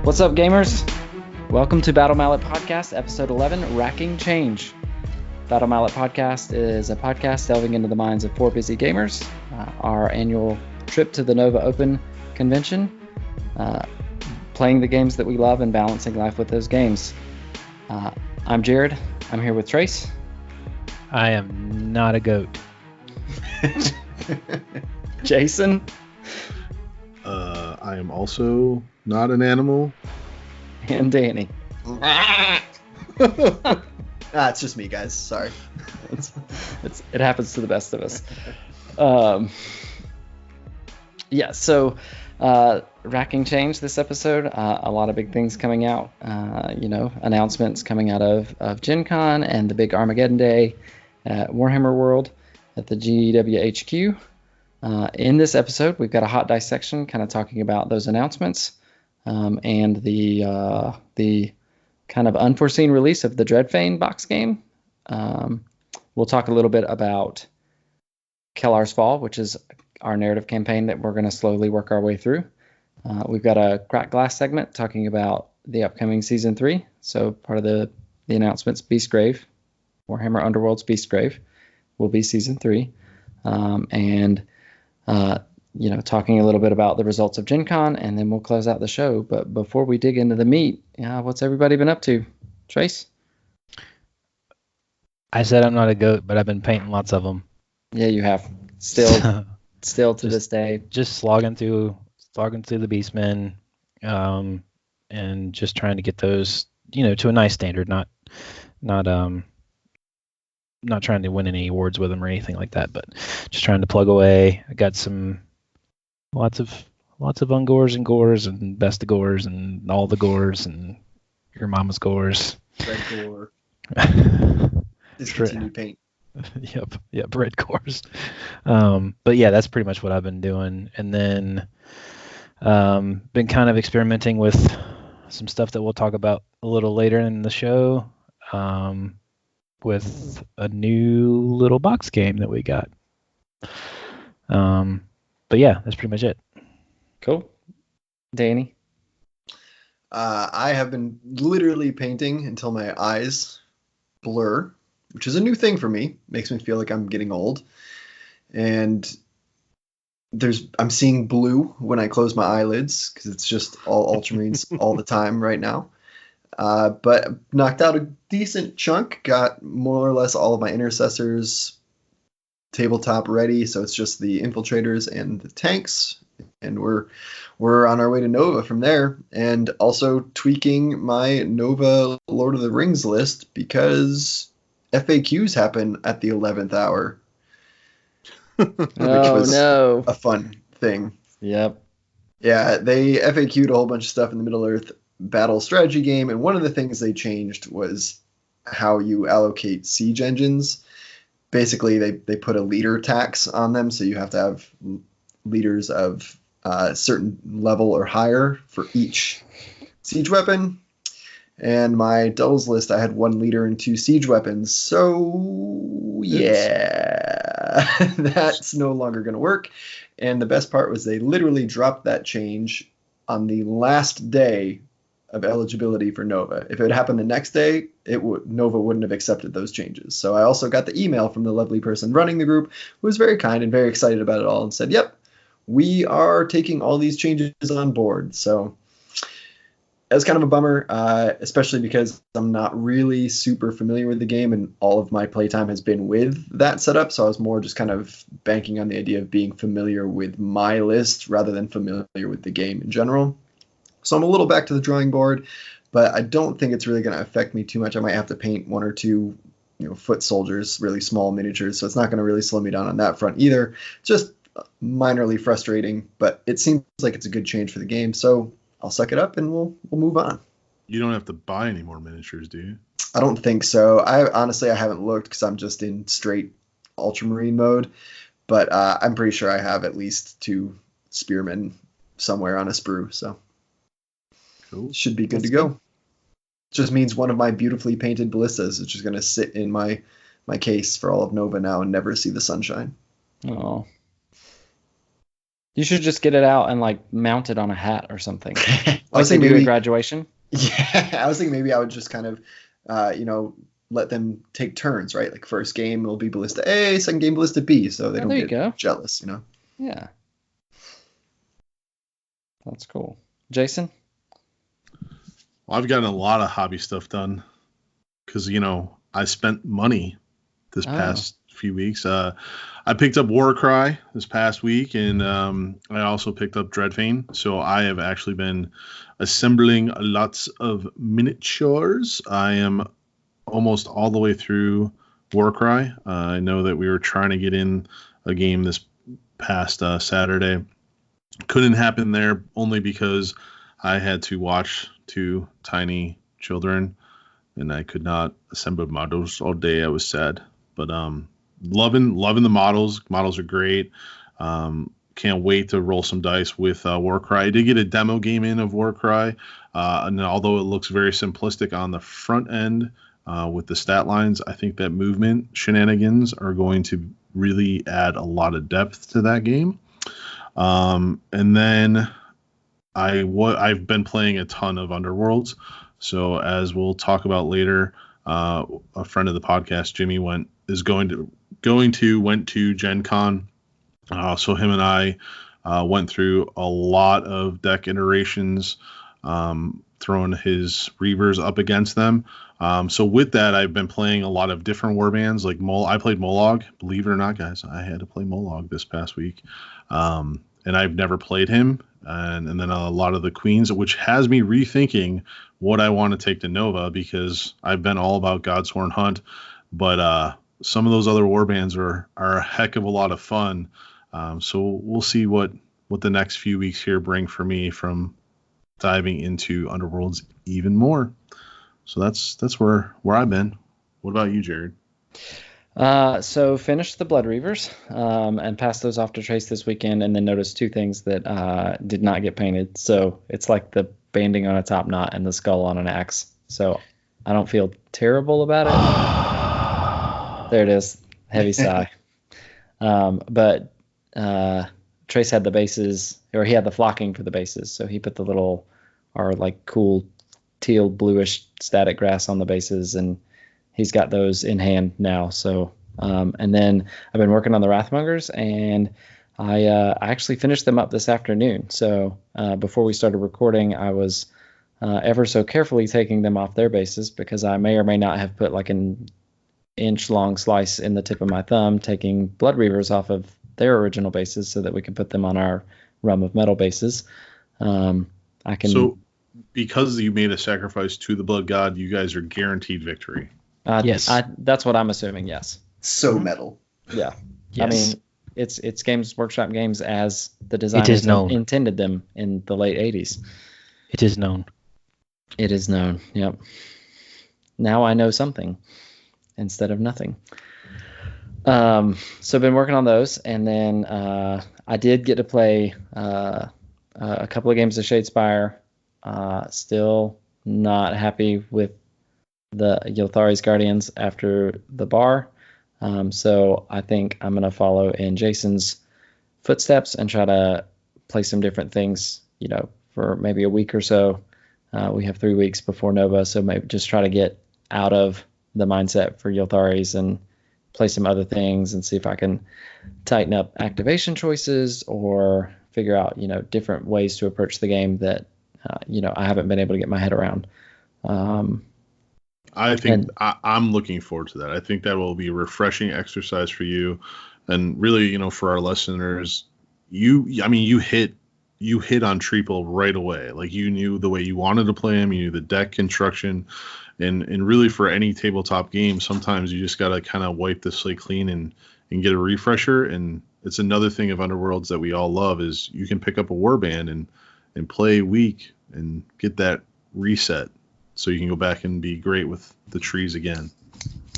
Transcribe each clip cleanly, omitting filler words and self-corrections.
What's up, gamers? Welcome to Battle Mallet Podcast, Episode 11, Wracking Change. Battle Mallet Podcast is a podcast delving into the minds of four busy gamers. Our annual trip to the Nova Open convention, playing the games that we love and balancing life with those games. I'm Jared. I'm here with Trace. I am not a goat. Jason. I am also not an animal. And Danny. It's just me, guys. Sorry. It happens to the best of us. So Wracking Change this episode. A lot of big things coming out. Announcements coming out of GenCon and the big Armageddon Day at Warhammer World at the GWHQ. In this episode, we've got a hot dissection kind of talking about those announcements and the kind of unforeseen release of the Dreadfane box game. We'll talk a little bit about Kelar's Fall, which is our narrative campaign that we're going to slowly work our way through. We've got a Cracked Glass segment talking about the upcoming Season 3. So part of the announcements, Beastgrave, Warhammer Underworlds Beastgrave, will be Season 3. Talking a little bit about the results of GenCon, and then we'll close out the show. But before we dig into the meat, what's everybody been up to? Trace? I said I'm not a goat, but I've been painting lots of them. Yeah, you have. Still to this day. Just slogging through the Beastmen, and just trying to get those, to a nice standard. Not trying to win any awards with them or anything like that, but just trying to plug away. I got some lots of ungores and gores and best of gores and all the gores and your mama's gores. Red gore. Discontinued paint. Yep, red gores. But yeah, that's pretty much what I've been doing. And then been kind of experimenting with some stuff that we'll talk about a little later in the show. With a new little box game that we got. But yeah, that's pretty much it. Cool. Danny? I have been literally painting until my eyes blur, which is a new thing for me. Makes me feel like I'm getting old. And I'm seeing blue when I close my eyelids, because it's just all Ultramarines all the time right now. But knocked out a decent chunk, got more or less all of my intercessors tabletop ready, so it's just the infiltrators and the tanks, and we're on our way to Nova from there, and also tweaking my Nova Lord of the Rings list because FAQs happen at the 11th hour, which was a fun thing. Yep. Yeah, they FAQ'd a whole bunch of stuff in the Middle-earth battle strategy game, and one of the things they changed was how you allocate siege engines. Basically, they put a leader tax on them, so you have to have leaders of a certain level or higher for each siege weapon. And my doubles list, I had one leader and two siege weapons, so yeah, that's no longer going to work. And the best part was they literally dropped that change on the last day of eligibility for Nova. If it had happened the next day, Nova wouldn't have accepted those changes. So I also got the email from the lovely person running the group, who was very kind and very excited about it all, and said, yep, we are taking all these changes on board. So it was kind of a bummer, especially because I'm not really super familiar with the game, and all of my playtime has been with that setup. So I was more just kind of banking on the idea of being familiar with my list rather than familiar with the game in general. So I'm a little back to the drawing board, but I don't think it's really going to affect me too much. I might have to paint one or two, foot soldiers, really small miniatures. So it's not going to really slow me down on that front either. Just minorly frustrating, but it seems like it's a good change for the game. So I'll suck it up and we'll move on. You don't have to buy any more miniatures, do you? I don't think so. I haven't looked because I'm just in straight Ultramarine mode, but I'm pretty sure I have at least 2 spearmen somewhere on a sprue. So. Cool. Should be good to go. Just means one of my beautifully painted ballistas is just going to sit in my case for all of Nova now and never see the sunshine. Oh. You should just get it out and like mount it on a hat or something. I Like was they thinking do at maybe, graduation. yeah, I was thinking maybe I would just kind of, let them take turns, right? Like first game will be Ballista A, second game Ballista B, so they Oh, don't there you go. get jealous, you know. Yeah. That's cool. Jason? Well, I've gotten a lot of hobby stuff done because, I spent money this past few weeks. I picked up Warcry this past week, and I also picked up Dreadfane. So I have actually been assembling lots of miniatures. I am almost all the way through Warcry. I know that we were trying to get in a game this past Saturday. Couldn't happen there only because I had to watch 2 tiny children, and I could not assemble models all day. I was sad, but loving the models. Models are great. Can't wait to roll some dice with Warcry. I did get a demo game in of Warcry, and although it looks very simplistic on the front end with the stat lines, I think that movement shenanigans are going to really add a lot of depth to that game. And then I've been playing a ton of Underworlds. So as we'll talk about later, a friend of the podcast, Jimmy, went to GenCon. So him and I went through a lot of deck iterations, throwing his Reavers up against them. So with that, I've been playing a lot of different warbands. Like I played Molog. Believe it or not, guys, I had to play Molog this past week. And I've never played him. And then a lot of the queens, which has me rethinking what I want to take to Nova, because I've been all about Godsworn Hunt, but some of those other warbands are a heck of a lot of fun. So we'll see what the next few weeks here bring for me from diving into Underworlds even more. So that's where I've been. What about you, Jared? So finished the Blood Reavers and passed those off to Trace this weekend, and then noticed 2 things that did not get painted. So it's like the banding on a top knot and the skull on an axe. So I don't feel terrible about it. There it is. Heavy sigh. But Trace had the bases, or he had the flocking for the bases. So he put the little, or like cool teal bluish static grass on the bases, and he's got those in hand now. So, and then I've been working on the Wrathmongers, and I actually finished them up this afternoon. So before we started recording, I was ever so carefully taking them off their bases, because I may or may not have put like an inch-long slice in the tip of my thumb, taking Blood Reavers off of their original bases so that we can put them on our Realm of Metal bases. I can. So, because you made a sacrifice to the Blood God, you guys are guaranteed victory. Yes. That's what I'm assuming, yes. So metal. Yeah. Yes. I mean, it's Games Workshop games as the designers intended them in the late 80s. It is known. It is known, yep. Now I know something instead of nothing. So I've been working on those, and then I did get to play a couple of games of Shadespire. Still not happy with the Yelthari's Guardians after the bar. So I think I'm going to follow in Jason's footsteps and try to play some different things, for maybe a week or so. We have 3 weeks before Nova, so maybe just try to get out of the mindset for Yelthari's and play some other things and see if I can tighten up activation choices or figure out, different ways to approach the game that, I haven't been able to get my head around. I think I'm looking forward to that. I think that will be a refreshing exercise for you, and really, for our listeners, you hit on Treeple right away. Like, you knew the way you wanted to play him, you knew the deck construction, and really for any tabletop game, sometimes you just gotta kind of wipe the slate clean and get a refresher. And it's another thing of Underworlds that we all love is you can pick up a warband and play a week and get that reset, so you can go back and be great with the trees again.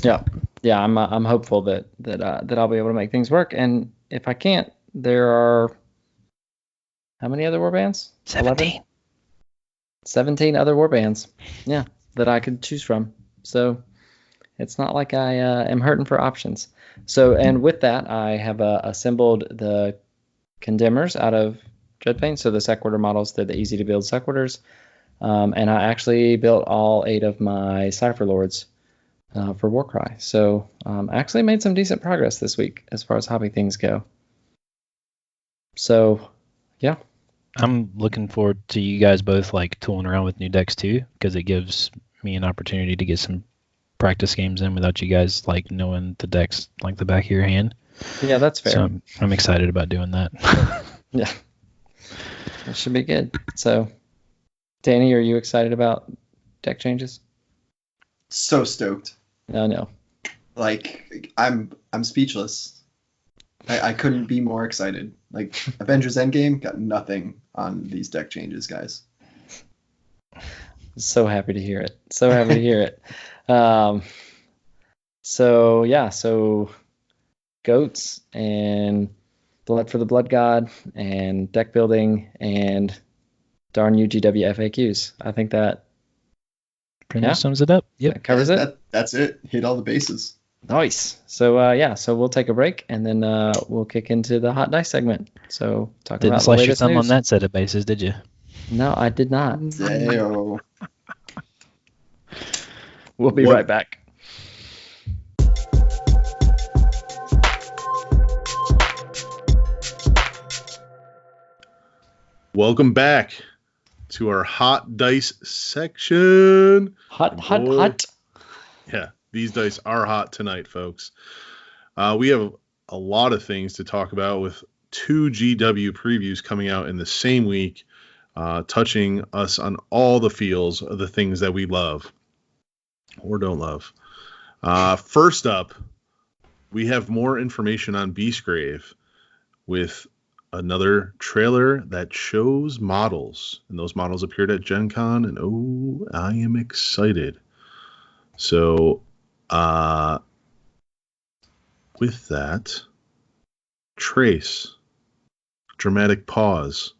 Yeah. I'm hopeful that I'll be able to make things work. And if I can't, there are how many other warbands? 17. 17 other warbands. Yeah, that I could choose from. So it's not like I am hurting for options. So, and with that, I have assembled the Condemners out of Dreadfane. So the Sequitur models, they're the easy to build Sequiturs. And I actually built all 8 of my Cypher Lords for Warcry. So I actually made some decent progress this week as far as hobby things go. So, yeah. I'm looking forward to you guys both like tooling around with new decks too, because it gives me an opportunity to get some practice games in without you guys like knowing the decks like the back of your hand. Yeah, that's fair. So I'm excited about doing that. Yeah, that should be good. So, Danny, are you excited about deck changes? So stoked. No. Like I'm speechless. I couldn't be more excited. Like Avengers Endgame got nothing on these deck changes, guys. So happy to hear it. So happy to hear it. So goats and blood for the blood god and deck building and darn UGW FAQs. I think that pretty much sums it up. Yep. That covers it. That's it. Hit all the bases. Nice. So so we'll take a break and then we'll kick into the hot dice segment. So talk Didn't about the slice your latest thumb news. on that set of bases, did you? No, I did not. Damn. We'll be right back. Welcome back to our hot dice section. Hot. Yeah, these dice are hot tonight, folks. We have a lot of things to talk about with 2 GW previews coming out in the same week, touching us on all the feels of the things that we love or don't love. First up, we have more information on Beastgrave with another trailer that shows models, and those models appeared at GenCon, and oh, I am excited. So, with that, Trace, dramatic pause.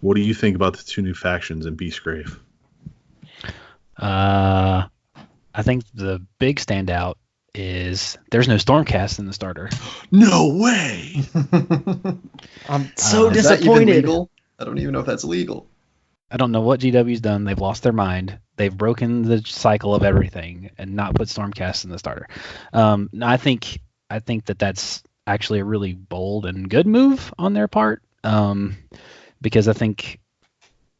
What do you think about the 2 new factions in Beastgrave? I think the big standout is there's no Stormcast in the starter. No way! I'm so Is that even disappointed. legal? I don't even know if that's legal. I don't know what GW's done. They've lost their mind. They've broken the cycle of everything and not put Stormcast in the starter. I think that's actually a really bold and good move on their part, because I think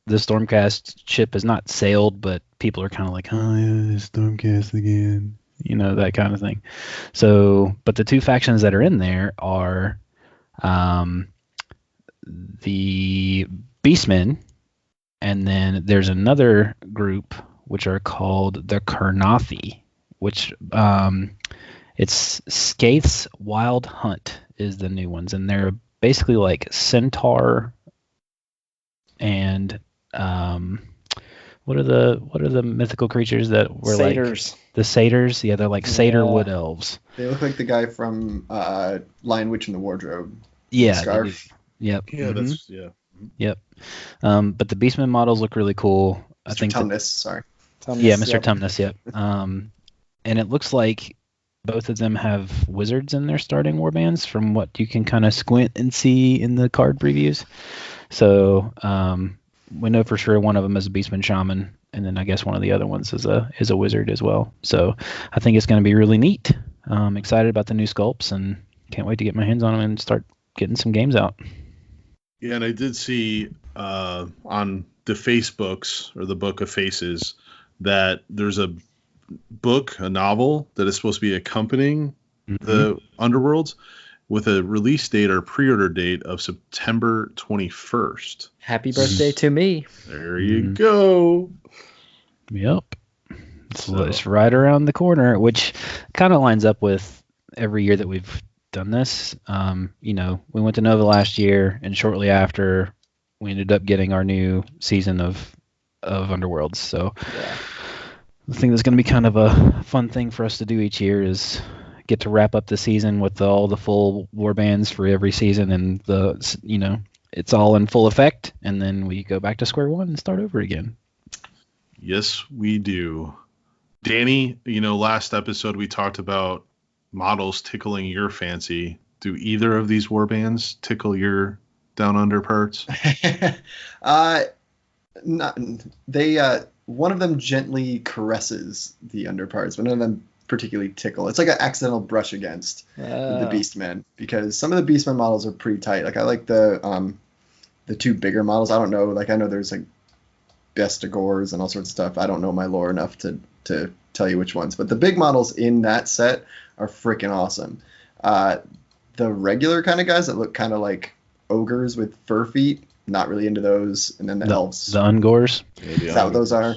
the Stormcast ship has not sailed, but people are kind of like, oh yeah, Stormcast again, that kind of thing. So, but the 2 factions that are in there are the Beastmen, and then there's another group which are called the Kurnothi, which it's Skaith's Wild Hunt is the new ones, and they're basically like centaur and what are the mythical creatures that were Satyrs. like the satyrs? Yeah, they're like satyr wood elves. They look like the guy from Lion Witch in the Wardrobe. Yeah, Scarf. Yep. Yeah, that's Yep. But the Beastmen models look really cool. I think Tumnus, sorry. Yeah, Mr. Tumnus, yep. And it looks like both of them have wizards in their starting warbands from what you can kind of squint and see in the card previews. So we know for sure one of them is a Beastman Shaman, and then I guess one of the other ones is a wizard as well. So I think it's going to be really neat. I'm excited about the new sculpts and can't wait to get my hands on them and start getting some games out. Yeah, and I did see on the Facebooks or the Book of Faces that there's a novel that is supposed to be accompanying the Underworlds with a release date or pre-order date of September 21st. Happy birthday to me. There you go. Yep. It's right around the corner, which kind of lines up with every year that we've done this. We went to Nova last year, and shortly after, we ended up getting our new season of Underworlds. So Yeah. I think that's going to be kind of a fun thing for us to do each year is get to wrap up the season with all the full warbands for every season, and it's all in full effect, and then we go back to square one and start over again. Yes, we do. Danny, last episode we talked about models tickling your fancy. Do either of these warbands tickle your down under parts? Not, they one of them gently caresses the underparts. One of them particularly tickle. It's like an accidental brush against the Beastmen, because some of the Beastmen models are pretty tight. Like I like the two bigger models. I don't know. Like I know there's like Bestigors and all sorts of stuff. I don't know my lore enough to tell you which ones, but the big models in that set are freaking awesome. The regular kind of guys that look kind of like ogres with fur feet, not really into those. And then the elves, the Ungors. Is that what those are?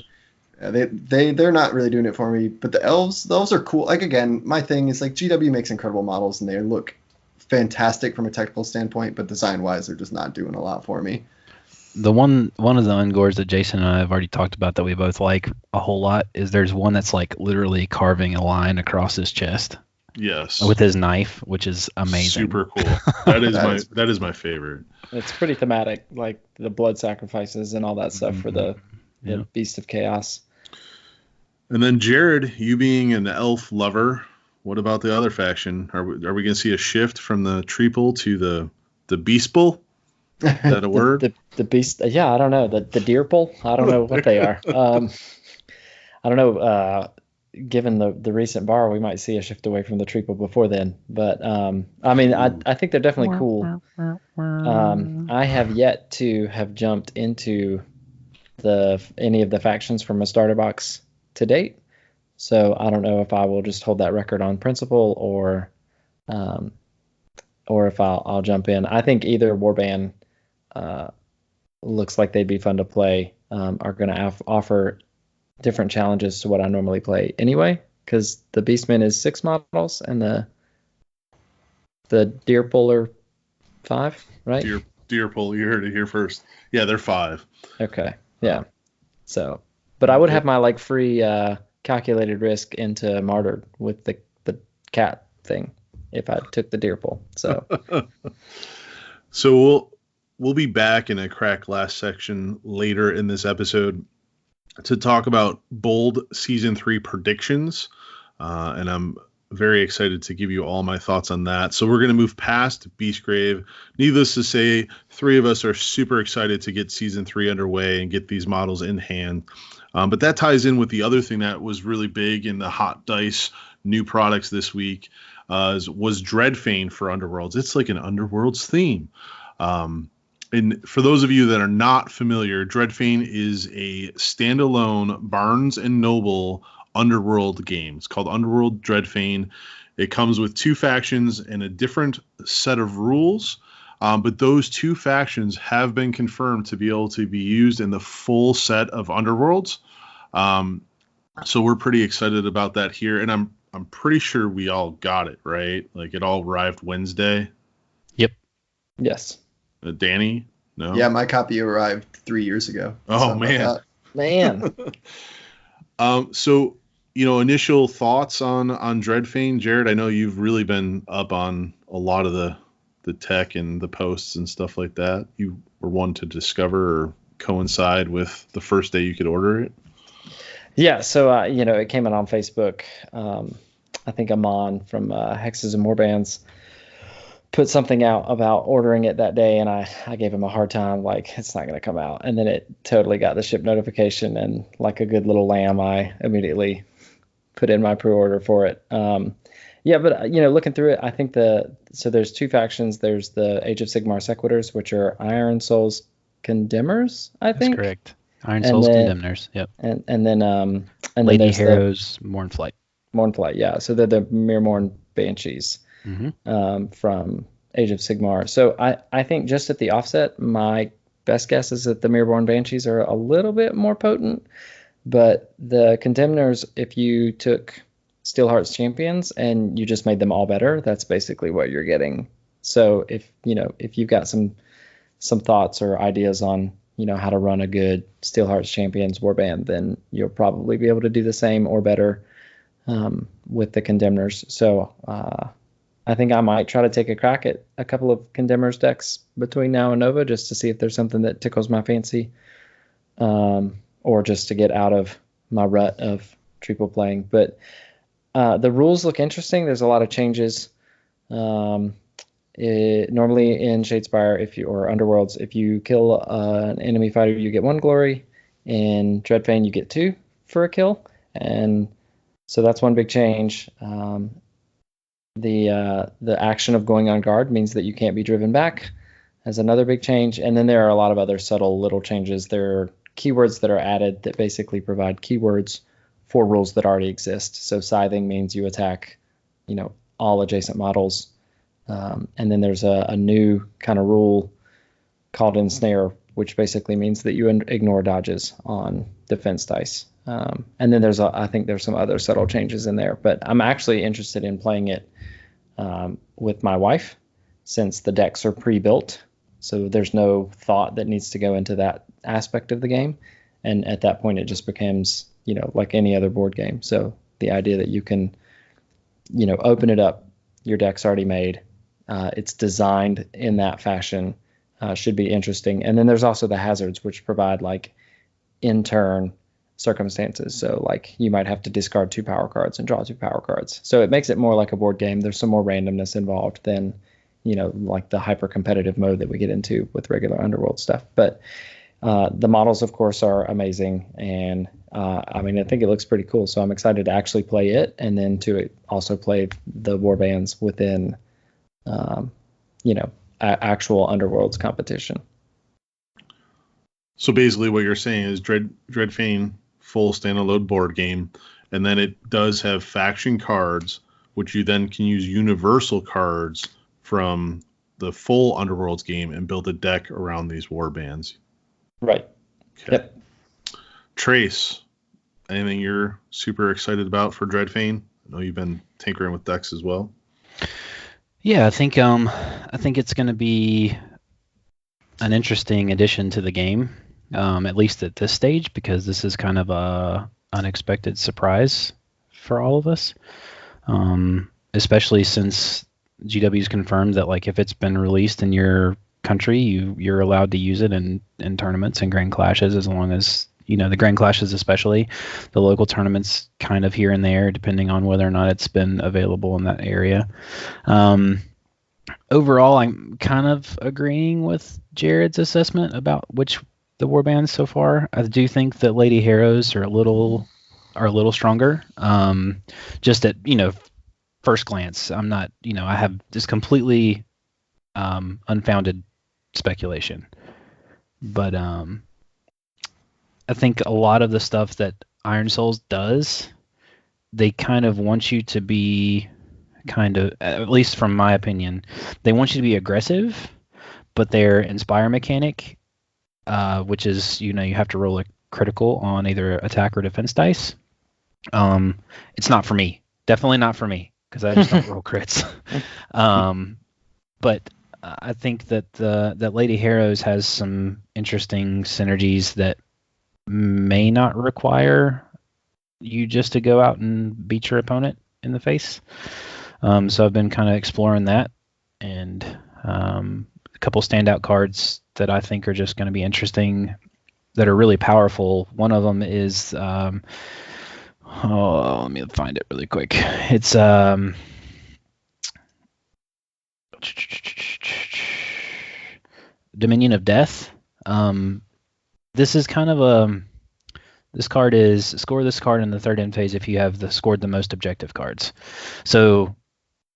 They're not really doing it for me. But the elves, those are cool. Like again, my thing is like GW makes incredible models and they look fantastic from a technical standpoint, but design wise, they're just not doing a lot for me. The one of the Ungors that Jason and I have already talked about that we both like a whole lot is there's one that's like literally carving a line across his chest. Yes. With his knife, which is amazing. Super cool. That is my favorite. It's pretty thematic, like the blood sacrifices and all that stuff for the Beast of Chaos. And then Jared, you being an elf lover, what about the other faction? Are we going to see a shift from the Treeple to the Beastple? Is that a word? The beast? Yeah, I don't know. The Deerple? I don't know what they are. I don't know. Given the recent bar, we might see a shift away from the Treeple before then. But I mean, I think they're definitely cool. I have yet to have jumped into any of the factions from a starter box to date, so I don't know if I will just hold that record on principle or if I'll jump in. I think either Warband looks like they'd be fun to play. Are going to offer different challenges to what I normally play anyway, because the Beastman is 6 models and the Deerpull are 5, right? Deerpull, you heard it here first. Yeah, they're 5. Okay, yeah. So, but I would have my like free calculated risk into Martyred with the cat thing if I took the Deerpull. So, so we'll be back in a crack last section later in this episode to talk about bold season 3 predictions, and I'm very excited to give you all my thoughts on that. So we're going to move past Beastgrave. Needless to say, 3 of us are super excited to get season 3 underway and get these models in hand. But that ties in with the other thing that was really big in the Hot Dice new products this week, was Dreadfane for Underworlds. It's like an Underworlds theme. And for those of you that are not familiar, Dreadfane is a standalone Barnes & Noble Underworld game. It's called Underworld Dreadfane. It comes with 2 factions and a different set of rules, but those 2 factions have been confirmed to be able to be used in the full set of Underworlds. So we're pretty excited about that here, and I'm pretty sure we all got it, right? Like it all arrived Wednesday. Yep. Yes. Danny? No? Yeah, my copy arrived 3 years ago. Oh, man. So, initial thoughts on Dreadfane. Jared, I know you've really been up on a lot of the tech and the posts and stuff like that. You were one to discover or coincide with the first day you could order it. Yeah, so, it came out on Facebook. I think Amon from Hexes and Warbands put something out about ordering it that day, and I gave him a hard time, like, it's not going to come out. And then it totally got the ship notification, and like a good little lamb, I immediately put in my pre-order for it. Yeah, but, looking through it, I think so there's 2 factions. There's the Age of Sigmar Sequitors, which are Iron Souls Condemners, I think. That's correct. Iron Souls Condemners, yep. And then Lady there's Heroes Mournflight. Mournflight, yeah. So they're the Mirmorn Banshees. From Age of Sigmar. So I think just at the offset, my best guess is that the Mirborn Banshees are a little bit more potent, but the Condemners, if you took Steelheart's Champions and you just made them all better, that's basically what you're getting. So if you've got some thoughts or ideas on how to run a good Steelheart's Champions warband, then you'll probably be able to do the same or better with the Condemners. So I think I might try to take a crack at a couple of Condemners decks between now and Nova just to see if there's something that tickles my fancy, or just to get out of my rut of triple playing. But the rules look interesting. There's a lot of changes. normally in Shadespire, or Underworlds, if you kill an enemy fighter, you get 1 glory. In Dreadfane, you get 2 for a kill, and so that's one big change. The action of going on guard means that you can't be driven back, as another big change. And then there are a lot of other subtle little changes. There are keywords that are added that basically provide keywords for rules that already exist. So scything means you attack, all adjacent models. And then there's a new kind of rule called ensnare, which basically means that you ignore dodges on defense dice. And then I think there's some other subtle changes in there. But I'm actually interested in playing it with my wife, since the decks are pre-built. So there's no thought that needs to go into that aspect of the game. And at that point, it just becomes, like any other board game. So the idea that you can, open it up, your deck's already made, it's designed in that fashion, should be interesting. And then there's also the hazards, which provide like in turn circumstances. So like you might have to discard 2 power cards and draw 2 power cards. So it makes it more like a board game. There's some more randomness involved than, like the hyper competitive mode that we get into with regular Underworld stuff. But the models, of course, are amazing. And I think it looks pretty cool. So I'm excited to actually play it, and then to also play the warbands within, actual Underworlds competition. So basically what you're saying is Dreadfane, full standalone board game, and then it does have faction cards, which you then can use universal cards from the full Underworlds game and build a deck around these warbands. Right. Okay. Yep. Trace, anything you're super excited about for Dreadfane? I know you've been tinkering with decks as well. Yeah, I think it's going to be an interesting addition to the game, at least at this stage, because this is kind of a unexpected surprise for all of us, especially since GW's confirmed that like if it's been released in your country, you're allowed to use it in tournaments and grand clashes, as long as the grand clashes, especially the local tournaments, kind of here and there, depending on whether or not it's been available in that area. Overall, I'm kind of agreeing with Jared's assessment about the warbands so far. I do think that Lady Heroes are a little stronger. Just at first glance, I'm not I have this completely unfounded speculation, but I think a lot of the stuff that Iron Souls does, they kind of want you to be at least from my opinion, they want you to be aggressive, but their inspire mechanic, which is you have to roll a critical on either attack or defense dice. It's not for me. Definitely not for me, because I just don't roll crits. But I think that Lady Heroes has some interesting synergies that may not require you just to go out and beat your opponent in the face. So I've been kind of exploring that, and a couple standout cards that I think are just going to be interesting, that are really powerful. One of them is, let me find it really quick. It's Dominion of Death. This is kind of this card is score this card in the third end phase if you have scored the most objective cards. So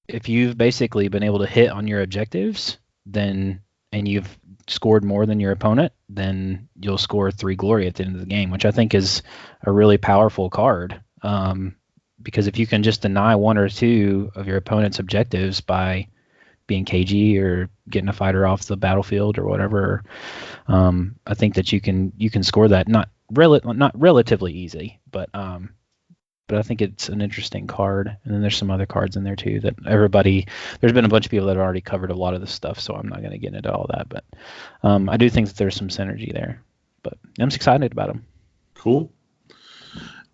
if you've basically been able to hit on your objectives, and you've scored more than your opponent, then you'll score 3 glory at the end of the game, which I think is a really powerful card. Because if you can just deny 1 or 2 of your opponent's objectives by being cagey or getting a fighter off the battlefield or whatever, I think that you can score that not relatively easy, but I think it's an interesting card. And then there's some other cards in there too that there's been a bunch of people that have already covered a lot of this stuff, so I'm not going to get into all that, but I do think that there's some synergy there, but I'm excited about them. Cool.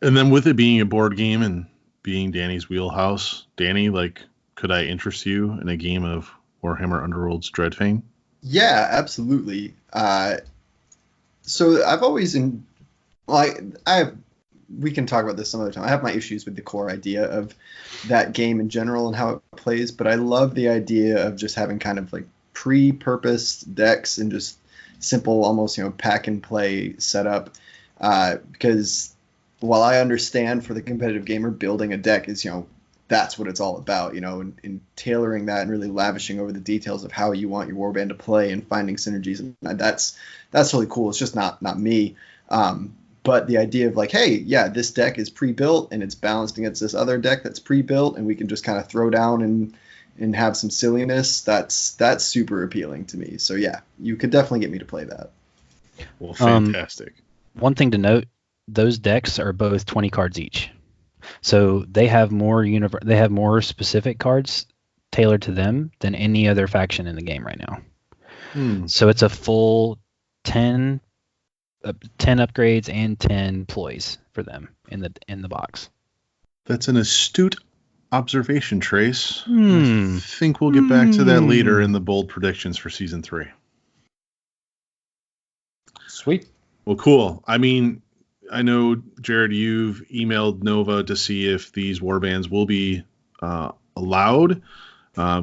And then with it being a board game and being Danny's wheelhouse, Danny, could I interest you in a game of Warhammer Underworlds Dreadfane? Yeah, absolutely. So I've always I have we can talk about this some other time. I have my issues with the core idea of that game in general and how it plays, but I love the idea of just having kind of like pre-purposed decks and just simple, almost, pack and play setup. Because while I understand for the competitive gamer, building a deck is, that's what it's all about, and tailoring that and really lavishing over the details of how you want your warband to play and finding synergies. And that's really cool. It's just not me. But the idea of like, hey, yeah, this deck is pre-built and it's balanced against this other deck that's pre-built, and we can just kind of throw down and have some silliness. That's super appealing to me. So yeah, you could definitely get me to play that. Well, fantastic. One thing to note, those decks are both 20 cards each. So they have more specific cards tailored to them than any other faction in the game right now. So it's a full 10 upgrades and 10 ploys for them in the box. That's an astute observation, Trace. I think we'll get back to that later in the bold predictions for season 3. Sweet. Well, cool. I mean, I know, Jared, you've emailed Nova to see if these warbands will be allowed,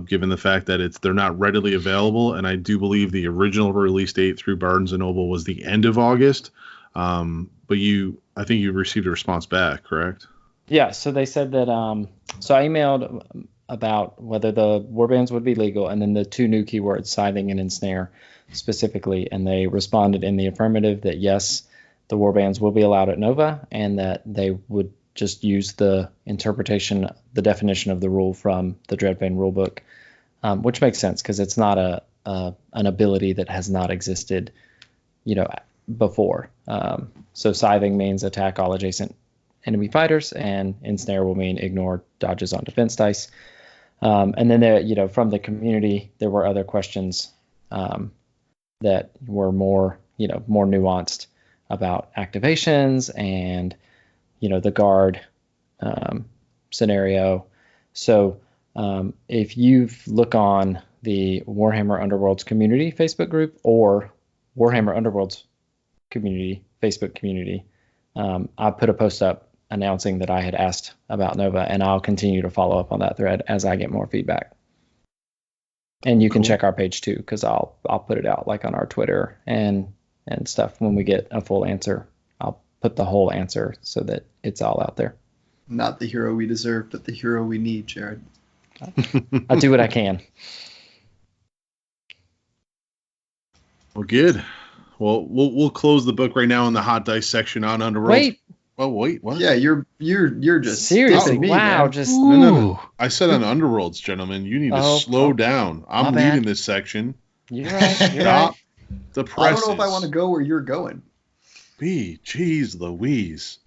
given the fact that they're not readily available. And I do believe the original release date through Barnes & Noble was the end of August. But I think you received a response back, correct? Yeah, so they said that, so I emailed about whether the warbands would be legal, and then the 2 new keywords, scything and ensnare specifically, and they responded in the affirmative that yes, the warbands will be allowed at Nova, and that they would just use the interpretation, the definition of the rule from the Dreadfane rulebook, which makes sense because it's not an ability that has not existed, before. So scything means attack all adjacent enemy fighters, and ensnare will mean ignore dodges on defense dice. And then there, from the community, there were other questions that were more nuanced about activations and, the guard scenario. So if you look on the Warhammer Underworlds community Facebook group or Warhammer Underworlds community Facebook community, I put a post up announcing that I had asked about Nova, and I'll continue to follow up on that thread as I get more feedback. And you can check our page too, because I'll put it out like on our Twitter and stuff when we get a full answer. I'll put the whole answer so that it's all out there. Not the hero we deserve, but the hero we need, Jared. I do what I can. Well, good. Well, we'll close the book right now in the hot dice section on Underworlds. Wait. Oh, wait, what? Yeah, you're just seriously. me, wow, man. just No. I said on Underworlds, gentlemen. You need to slow down. I'm bad. leaving this section. You're right. Stop the presses. I don't know if I want to go where you're going. Jeez Louise.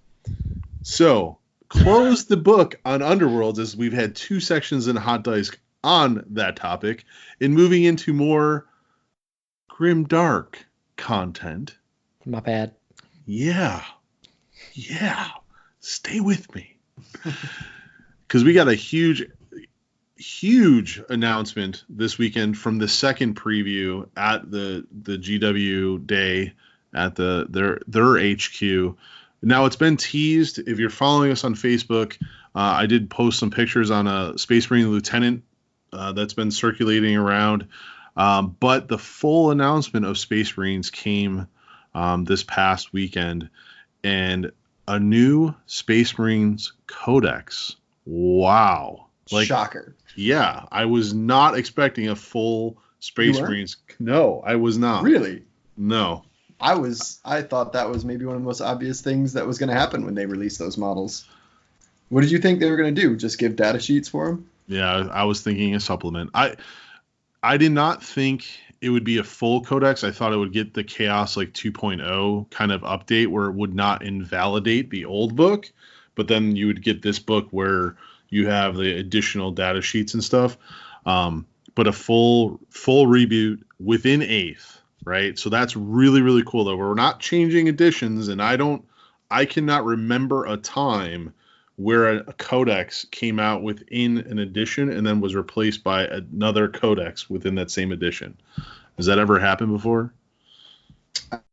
So, close the book on Underworlds, as we've had 2 sections in Hot Dice on that topic, and moving into more grimdark content. My bad. Yeah. Stay with me. Because we got a huge announcement this weekend from the second preview at the GW day at their HQ. Now, it's been teased. If you're following us on Facebook, I did post some pictures on a Space Marine Lieutenant that's been circulating around. But the full announcement of Space Marines came this past weekend, and a new Space Marines Codex. Wow. Shocker. Yeah, I was not expecting a full Space Marines. No, I was not. Really? No. I thought that was maybe one of the most obvious things that was going to happen when they released those models. What did you think they were going to do? Just give data sheets for them? Yeah, I was thinking a supplement. I did not think it would be a full codex. I thought it would get the Chaos 2.0 kind of update where it would not invalidate the old book, but then you would get this book where you have the additional data sheets and stuff. But a full reboot within 8th, right? So that's really, really cool, though. We're not changing editions, and I cannot remember a time where a codex came out within an edition and then was replaced by another codex within that same edition. Has that ever happened before?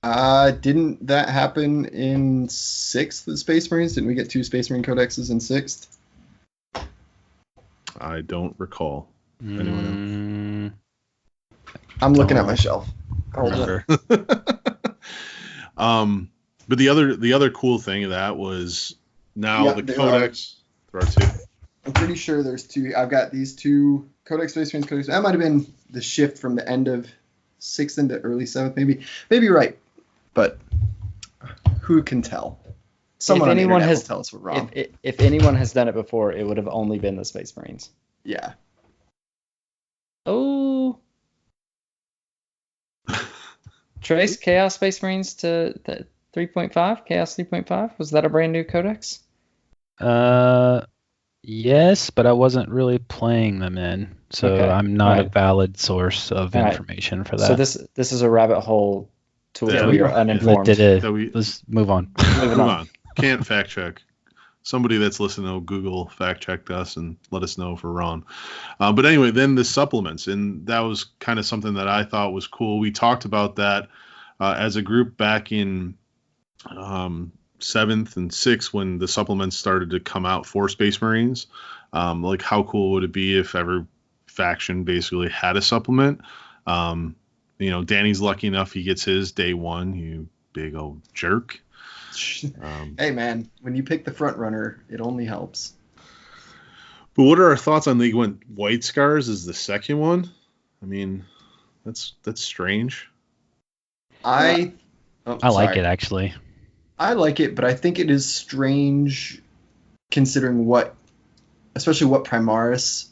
Didn't that happen in 6th, the Space Marines? Didn't we get 2 Space Marine Codexes in 6th? I don't recall. Anyone I'm looking at my shelf. Hold on. But the other cool thing of that was now the Codex. There are 2. I'm pretty sure there's 2. I've got these 2 Codex Space Marines Codex. That might have been the shift from the end of 6th into early 7th, maybe. Maybe you're right, but who can tell? Someone on the internet will tell us we're wrong. If anyone has done it before, it would have only been the Space Marines. Yeah. Oh. Trace, Chaos Space Marines to 3.5? Chaos 3.5? Was that a brand new codex? Yes, but I wasn't really playing them in, so okay. I'm not a valid source of information for that. So this is a rabbit hole to which we are uninformed. Let's move on. Move on. Can't fact check. Somebody that's listening will Google fact check us and let us know if we're wrong. But anyway, then the supplements, and that was kind of something that I thought was cool. We talked about that as a group back in 7th and 6th when the supplements started to come out for Space Marines. Like how cool would it be if every faction basically had a supplement? Danny's lucky enough he gets his day 1, you big old jerk. Hey man, when you pick the front runner, it only helps. But what are our thoughts on League One? White Scars is the second one. I mean, that's strange. I like it actually. I like it, but I think it is strange considering especially what Primaris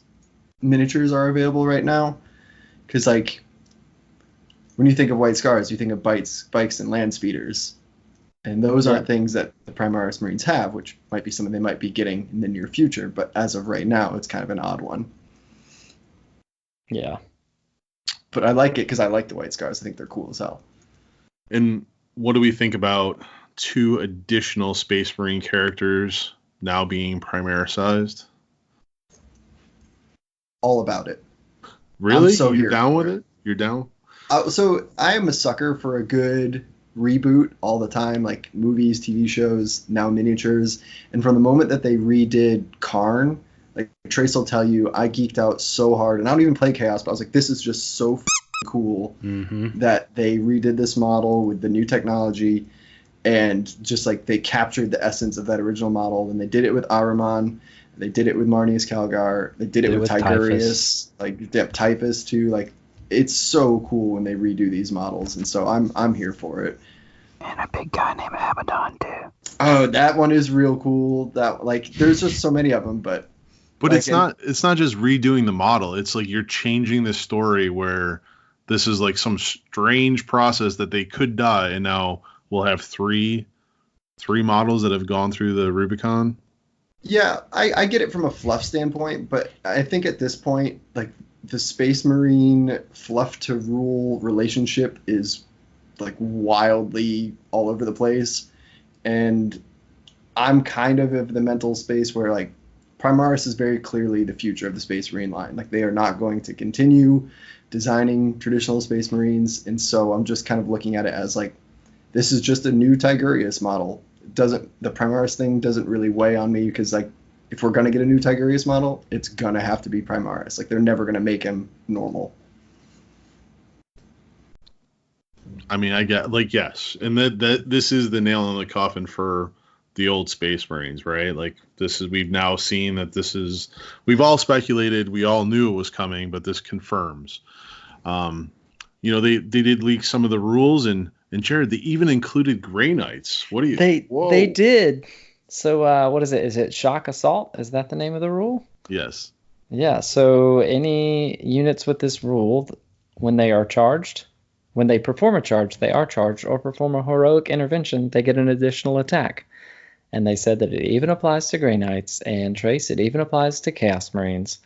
miniatures are available right now. Because like when you think of White Scars, you think of bikes and land speeders. And those aren't things that the Primaris Marines have, which might be something they might be getting in the near future. But as of right now, it's kind of an odd one. Yeah. But I like it because I like the White Scars. I think they're cool as hell. And what do we think about 2 additional Space Marine characters now being Primarisized? All about it. Really? You're down with it? You're down? So I am a sucker for a good reboot all the time, like movies, TV shows, now miniatures. And from the moment that they redid Karn, like Trace will tell you, I geeked out so hard. And I don't even play Chaos, but I was like, this is just so cool that they redid this model with the new technology. And just like they captured the essence of that original model. And they did it with Ahriman. They did it with Marnius Calgar. They did it with Tigurius. Like Typhus too. Like it's so cool when they redo these models. And so I'm here for it. And a big guy named Abaddon too. Oh, that one is real cool. That like there's just so many of them, but like, it's not just redoing the model. It's like you're changing the story where this is like some strange process that they could die, and now we'll have three models that have gone through the Rubicon. Yeah, I get it from a fluff standpoint, but I think at this point, like the Space Marine fluff to rule relationship is like wildly all over the place, and I'm kind of the mental space where like Primaris is very clearly the future of the Space Marine line. Like they are not going to continue designing traditional Space Marines, and so I'm just kind of looking at it as like this is just a new Tigurius model. The Primaris thing doesn't really weigh on me because like if we're gonna get a new Tigurius model, it's gonna have to be Primaris. Like they're never gonna make him normal. I mean, I get like yes, and that this is the nail in the coffin for the old Space Marines, right? Like we've now seen that we've all speculated, we all knew it was coming, but this confirms. They did leak some of the rules, and Jared, they even included Grey Knights. What do you? They did. So what is it? Is it Shock Assault? Is that the name of the rule? Yes. Yeah. So any units with this rule, when they are charged, when they perform a charge, they are charged, or perform a heroic intervention, they get an additional attack. And they said that it even applies to Grey Knights, and Trace, it even applies to Chaos Marines.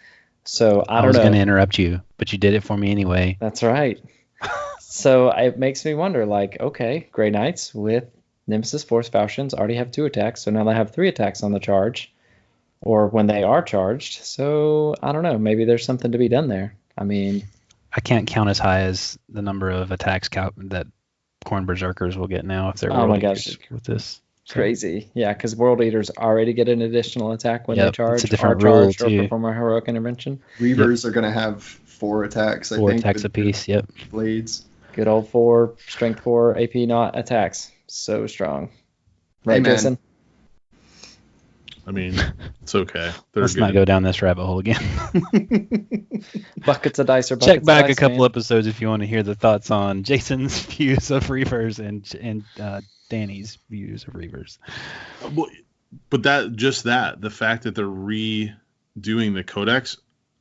So I don't know. I was going to interrupt you, but you did it for me anyway. That's right. So it makes me wonder, like, okay, Grey Knights with Nemesis Force Falchions already have 2 attacks, so now they have 3 attacks on the charge, or when they are charged. So I don't know. Maybe there's something to be done there. I mean, I can't count as high as the number of attacks that Corn Berserkers will get now if they're Oh my World gosh. Eaters with this. So, Crazy. Yeah, because World Eaters already get an additional attack when they Yep, charge, it's a different or rule, charge, or too. perform a heroic intervention. Reavers are going to have 4 attacks, I 4 think. attacks with apiece. Yep. Blades. Good old 4, strength 4, AP not attacks. So strong. Right, Hey, man. Jason? I mean, it's okay. They're Let's good. not go down this rabbit hole again. Buckets of dice or buckets Check back of dice, a couple man. episodes if you want to hear the thoughts on Jason's views of Reavers and Danny's views of Reavers. Well, but the fact that they're redoing the Codex,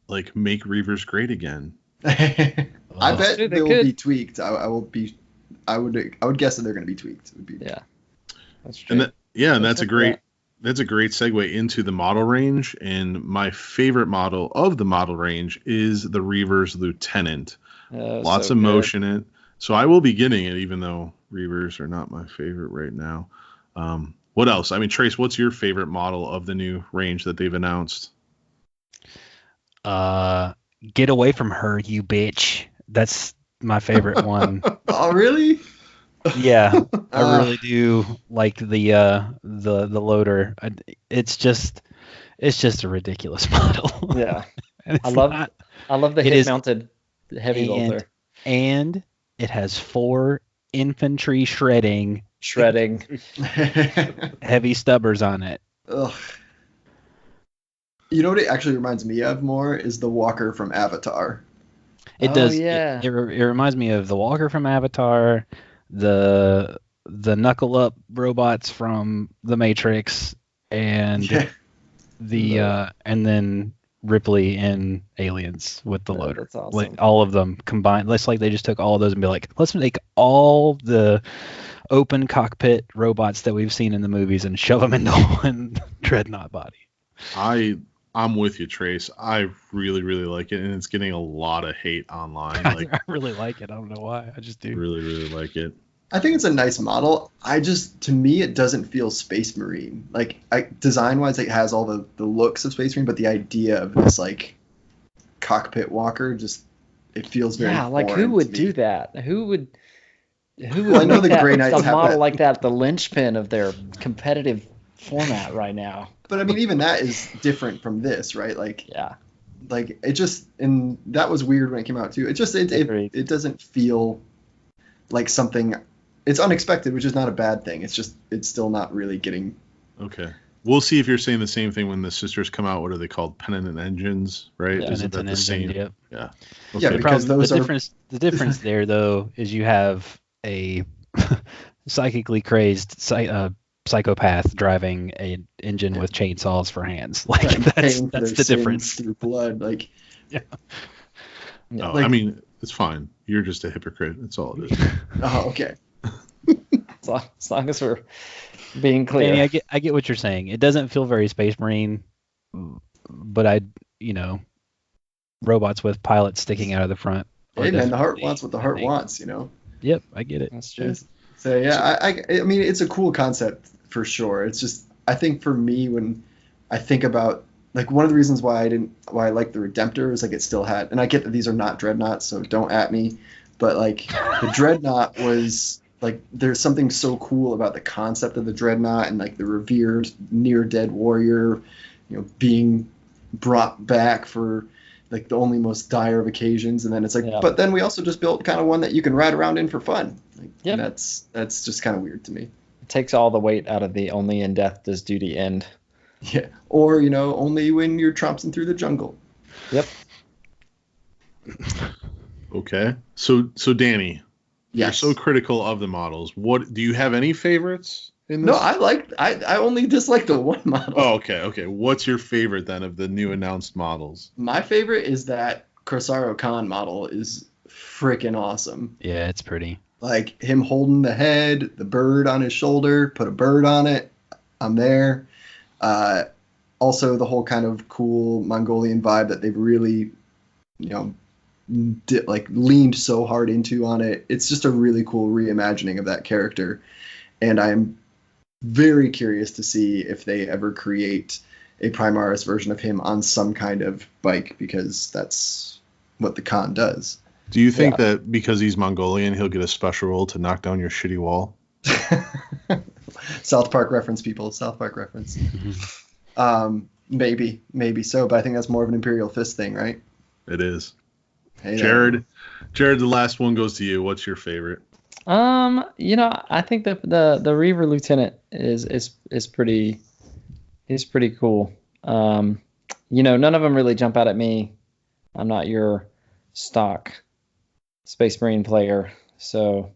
like, make Reavers great again. I bet They they will could. be tweaked. I would guess that they're going to be tweaked. It would be Yeah. That's true. And that's a Check great segue into the model range. And my favorite model of the model range is the Reavers Lieutenant. Lots so of good. motion in it. So I will be getting it, even though Reavers are not my favorite right now. What else? I mean, Trace, what's your favorite model of the new range that they've announced? Get away from her, you bitch. That's my favorite one. Oh, really? Yeah, I really do like the loader. It's just a ridiculous model. Yeah. And it's I love not- the It hit is- mounted heavy bolter. and it has 4 infantry shredding heavy stubbers on it. Ugh. You know what it actually reminds me of more is the Walker from Avatar. It Oh, does. yeah. It reminds me of the Walker from Avatar, the knuckle up robots from the Matrix, and and then Ripley in Aliens with the Yeah, loader. that's awesome. Like all of them combined. It's like they just took all of those and be like, let's make all the open cockpit robots that we've seen in the movies and shove them into one dreadnought body. I'm with you, Trace. I really, really like it, and it's getting a lot of hate online. Like, I really like it. I don't know why. I just do. really, really like it. I think it's a nice model. To me, it doesn't feel Space Marine. Like, design-wise, it has all the looks of Space Marine, but the idea of this, like, cockpit walker it feels very Like foreign who would to me. do that? Who would Well, I know make the Grey Knights a have model that. like that the linchpin of their competitive format right now? But I mean, even that is different from this, right? Like, Yeah. like it just, and that was weird when it came out too. It just Agreed. it doesn't feel like something. It's unexpected, which is not a bad thing. It's just it's still not really getting. Okay. We'll see if you're saying the same thing when the sisters come out. What are they called? Penitent Engines, right? Yeah, Isn't that the same? Yep. Yeah. Yeah, Okay. because those the are difference there though is you have a psychically crazy psychopath driving an engine with chainsaws for hands. Like that's paying for the their sins difference. through blood. Like, Yeah. Oh, like- I mean, it's fine. You're just a hypocrite. That's all it is. oh, okay. As long as we're being clear. Danny, I get what you're saying. It doesn't feel very Space Marine, but robots with pilots sticking out of the front. are Hey man, the heart definitely wants what the a heart thing. wants, you know. Yep, I get it. That's true. So yeah, I mean, it's a cool concept for sure. It's just I think for me when I think about like one of the reasons why I like the Redemptor is like it still had, and I get that these are not dreadnoughts, so don't at me, but like the dreadnought was like there's something so cool about the concept of the dreadnought and like the revered near dead warrior, being brought back for like the only most dire of occasions, and then it's like, Yeah. but then we also just built kind of one that you can ride around in for fun. Like, Yep. and that's just kind of weird to me. It takes all the weight out of the only in death does duty end. Yeah, or only when you're tromping through the jungle. Yep. Okay. So Danny, Yes. you're so critical of the models. What do you have any favorites in No, this? I only dislike the one model. Oh, okay. What's your favorite then of the new announced models? My favorite is that Crosaro Khan model is freaking awesome. Yeah, it's pretty. Like him holding the head, the bird on his shoulder, put a bird on it. I'm there. Also, the whole kind of cool Mongolian vibe that they've really, leaned so hard into on it. It's just a really cool reimagining of that character, and I'm very curious to see if they ever create a Primaris version of him on some kind of bike, because that's what the Khan does. Do you think that because he's Mongolian, he'll get a special role to knock down your shitty wall? South Park reference, people. South Park reference. Maybe so, but I think that's more of an Imperial Fist thing, right? It is. Hey, Jared, the last one goes to you. What's your favorite? I think that the Reaver Lieutenant is pretty cool. None of them really jump out at me. I'm not your stock Space Marine player, so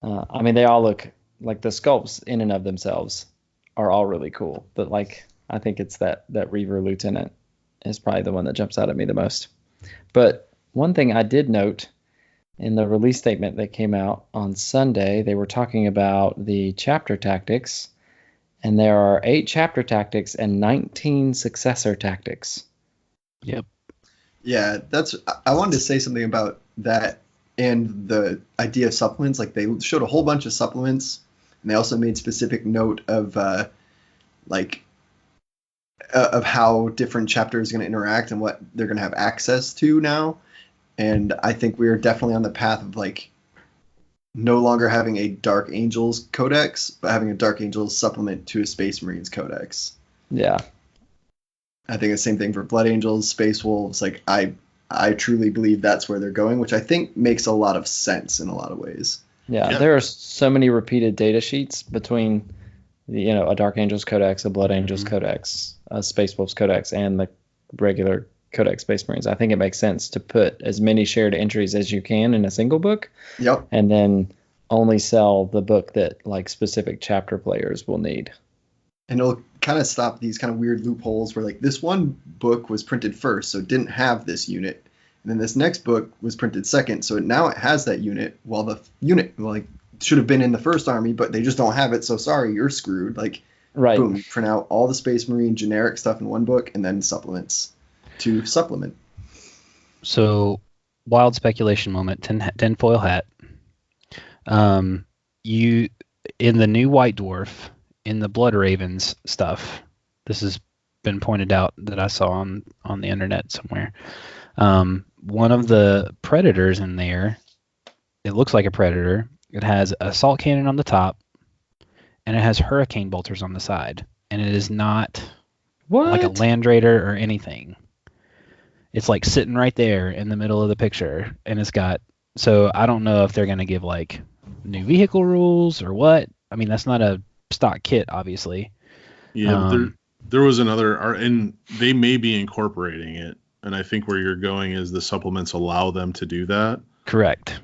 they all look like the sculpts in and of themselves are all really cool, but like I think it's that Reaver Lieutenant is probably the one that jumps out at me the most. But one thing I did note in the release statement that came out on Sunday, they were talking about the chapter tactics, and there are 8 chapter tactics and 19 successor tactics. Yep. Yeah, I wanted to say something about that and the idea of supplements. Like, they showed a whole bunch of supplements, and they also made specific note of of how different chapters are going to interact and what they're going to have access to now. And I think we're definitely on the path of like no longer having a Dark Angels Codex, but having a Dark Angels supplement to a Space Marines Codex. Yeah. I think the same thing for Blood Angels, Space Wolves. Like, I truly believe that's where they're going, which I think makes a lot of sense in a lot of ways. Yeah. There are so many repeated data sheets between a Dark Angels Codex, a Blood Angels Codex, a Space Wolves Codex, and the regular Codex Space Marines. I think it makes sense to put as many shared entries as you can in a single book. Yep. And then only sell the book that like specific chapter players will need. And it'll kind of stop these kind of weird loopholes where like this one book was printed first, so it didn't have this unit. And then this next book was printed second, so now it has that unit, while the unit should have been in the first army, but they just don't have it, so sorry, you're screwed. Like, right. Boom, you print out all the Space Marine generic stuff in one book and then supplements to supplement. So, wild speculation moment, tinfoil hat. You, in the new White Dwarf, in the Blood Ravens stuff, this has been pointed out that I saw on the internet somewhere. One of the predators in there, it looks like a predator. It has a assault cannon on the top, and it has hurricane bolters on the side. And it is not like a Land Raider or anything. It's like sitting right there in the middle of the picture, and it's got. So I don't know if they're gonna give like new vehicle rules or what. I mean, that's not a stock kit, obviously. Yeah, there was another, and they may be incorporating it. And I think where you're going is the supplements allow them to do that. Correct.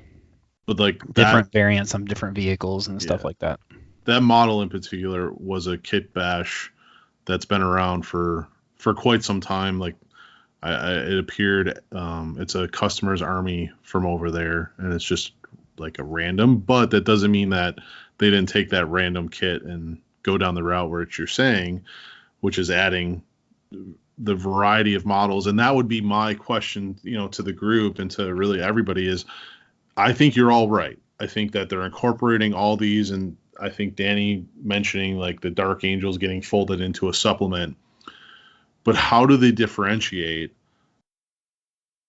But like different variants on different vehicles and stuff like that. That model in particular was a kit bash that's been around for quite some time. Like it appeared, it's a customer's army from over there, and it's just like a random. But that doesn't mean that they didn't take that random kit and go down the route where you're saying, which is adding the variety of models. And that would be my question, to the group and to really everybody is, I think you're all right. I think that they're incorporating all these, and I think Danny mentioning like the Dark Angels getting folded into a supplement. But how do they differentiate?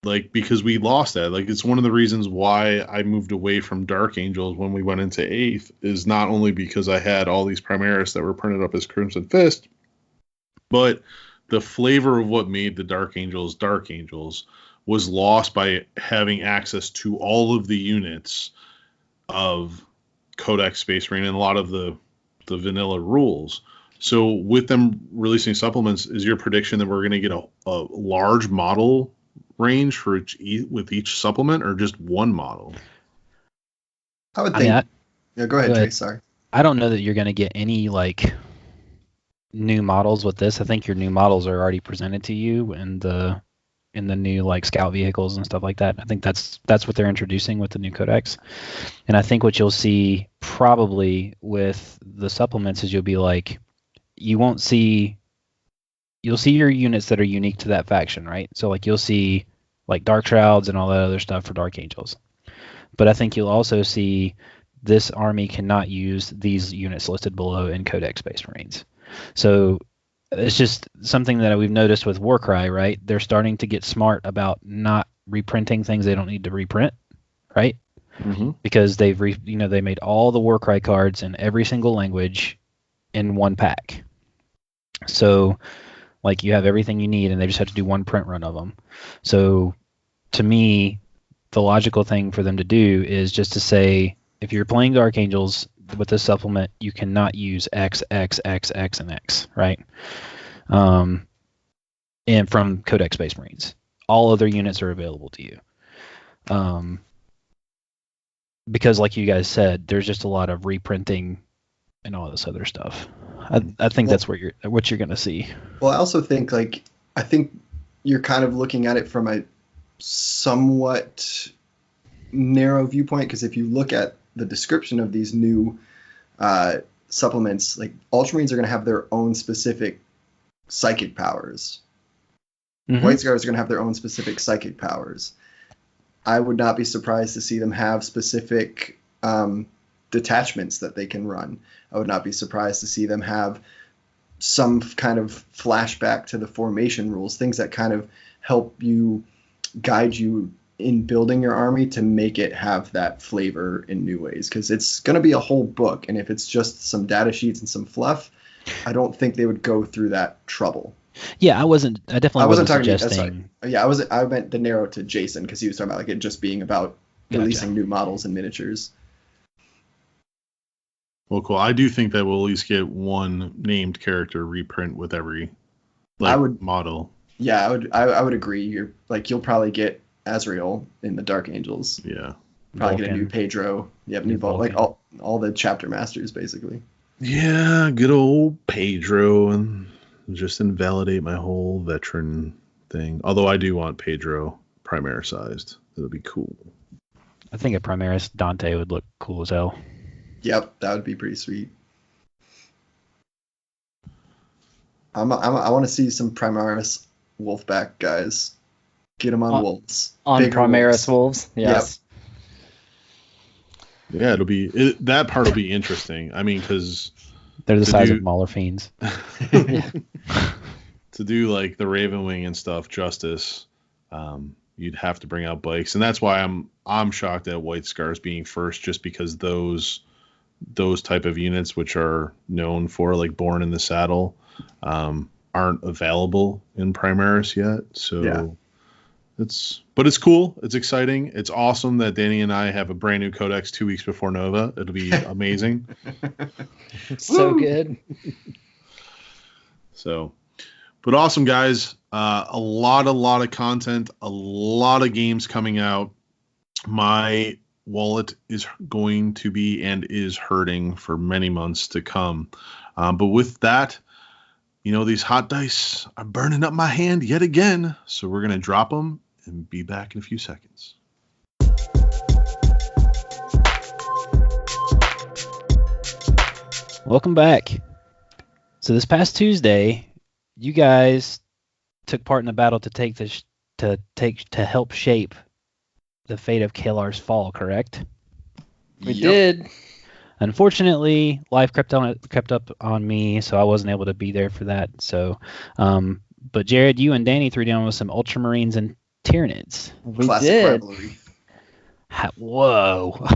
Like, because we lost that. Like, it's one of the reasons why I moved away from Dark Angels when we went into 8th, is not only because I had all these Primaris that were printed up as Crimson Fist, but the flavor of what made the Dark Angels was lost by having access to all of the units of Codex Space Marine and a lot of the vanilla rules. So with them releasing supplements, is your prediction that we're going to get a large model range for with each supplement, or just one model? I would think. Yeah, go ahead, Trey. Sorry. I don't know that you're going to get any like new models with this. I think your new models are already presented to you in the new like scout vehicles and stuff like that. I think that's what they're introducing with the new Codex. And I think what you'll see probably with the supplements is you'll see your units that are unique to that faction, right? So like you'll see like Dark Shrouds and all that other stuff for Dark Angels. But I think you'll also see this army cannot use these units listed below in Codex Space Marines. So It's just something that we've noticed with Warcry, right? They're starting to get smart about not reprinting things they don't need to reprint, right? Mm-hmm. Because they made all the Warcry cards in every single language in one pack. So, like, you have everything you need, and they just have to do one print run of them. So, to me, the logical thing for them to do is just to say, if you're playing Dark Angels with this supplement, you cannot use X, X, X, X, and X, right? And from Codex Space Marines. All other units are available to you. Because, like you guys said, there's just a lot of reprinting and all this other stuff. I think that's what you're going to see. Well, I also think I think you're kind of looking at it from a somewhat narrow viewpoint, because if you look at the description of these new supplements, like Ultramarines are going to have their own specific psychic powers. Mm-hmm. White Scars are going to have their own specific psychic powers. I would not be surprised to see them have specific detachments that they can run. I would not be surprised to see them have some kind of flashback to the formation rules, things that kind of help you guide you in building your army to make it have that flavor in new ways, because it's going to be a whole book, and if it's just some data sheets and some fluff, I don't think they would go through that trouble. Yeah, I definitely wasn't talking suggesting. To you. Yeah, I meant the narrow to Jason, because he was talking about it just being about releasing new models and miniatures. Well, cool. I do think that we'll at least get one named character reprint with every model. Yeah, I would agree. You'll probably get Azrael in the Dark Angels. Yeah. Probably get a new Pedro. You have new Vulcan. Like all the chapter masters, basically. Yeah, good old Pedro, and just invalidate my whole veteran thing. Although I do want Pedro Primaris sized. It'll be cool. I think a Primaris Dante would look cool as hell. Yep, that would be pretty sweet. I want to see some Primaris Wolfback guys. Get them on wolves. On Bigger Primaris wolves. Yes. Yep. Yeah, that part will be interesting. I mean, because they're the size of Mauler fiends. To do like the Ravenwing and stuff justice, you'd have to bring out bikes, and that's why I'm shocked at White Scars being first, just because those type of units, which are known for like Born in the Saddle, aren't available in Primaris yet. So yeah. It's cool. It's exciting. It's awesome that Danny and I have a brand new Codex 2 weeks before Nova. It'll be amazing. So good. But awesome, guys. A lot of content, a lot of games coming out. My wallet is going to be and is hurting for many months to come. But with that, these hot dice are burning up my hand yet again. So we're going to drop them and be back in a few seconds. Welcome back. So this past Tuesday, you guys took part in a battle to help shape the fate of Kelar's fall, correct? We did. Unfortunately, life crept up on me, so I wasn't able to be there for that. So, but Jared, you and Danny threw down with some Ultramarines and Tyranids. We Classic did. rivalry. Whoa.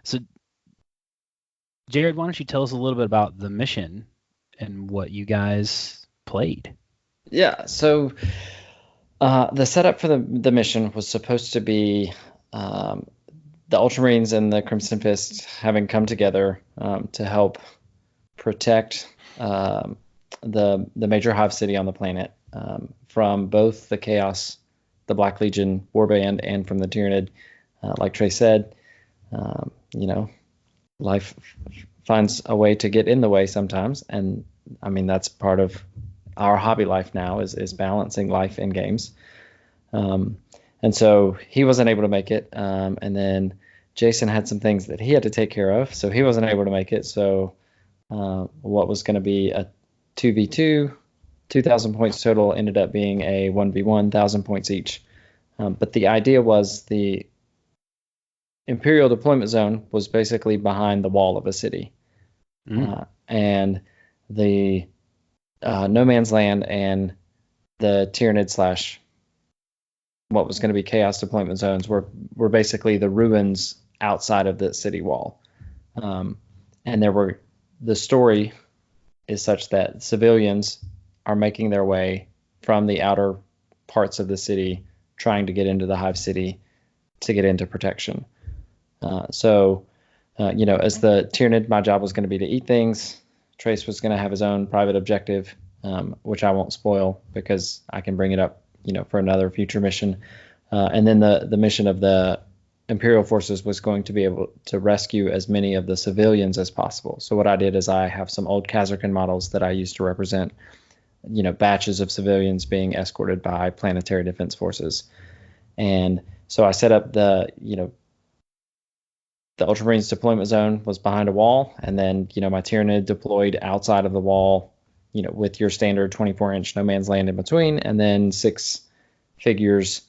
So, Jared, why don't you tell us a little bit about the mission and what you guys played? Yeah. So, the setup for the mission was supposed to be the Ultramarines and the Crimson Fist having come together to help protect the major hive city on the planet from both the Chaos, the Black Legion Warband, and from the Tyranid. Like Trey said, life finds a way to get in the way sometimes, and I mean that's part of our hobby life now is balancing life in games. And so he wasn't able to make it. And then Jason had some things that he had to take care of, so he wasn't able to make it. So what was going to be a 2v2, 2,000 points total, ended up being a 1v1, 1,000 points each. But the idea was the Imperial deployment zone was basically behind the wall of a city. And the No Man's Land and the Tyranid slash what was going to be Chaos Deployment Zones were basically the ruins outside of the city wall. And the story is such that civilians are making their way from the outer parts of the city, trying to get into the Hive City to get into protection. As the Tyranid, my job was going to be to eat things. Trace was going to have his own private objective, which I won't spoil because I can bring it up, for another future mission. And then the mission of the Imperial forces was going to be able to rescue as many of the civilians as possible. So what I did is I have some old Kazarkan models that I used to represent, batches of civilians being escorted by planetary defense forces. And so I set up the Ultramarines deployment zone was behind a wall. And then, my Tyranid deployed outside of the wall, with your standard 24-inch no man's land in between, and then 6 figures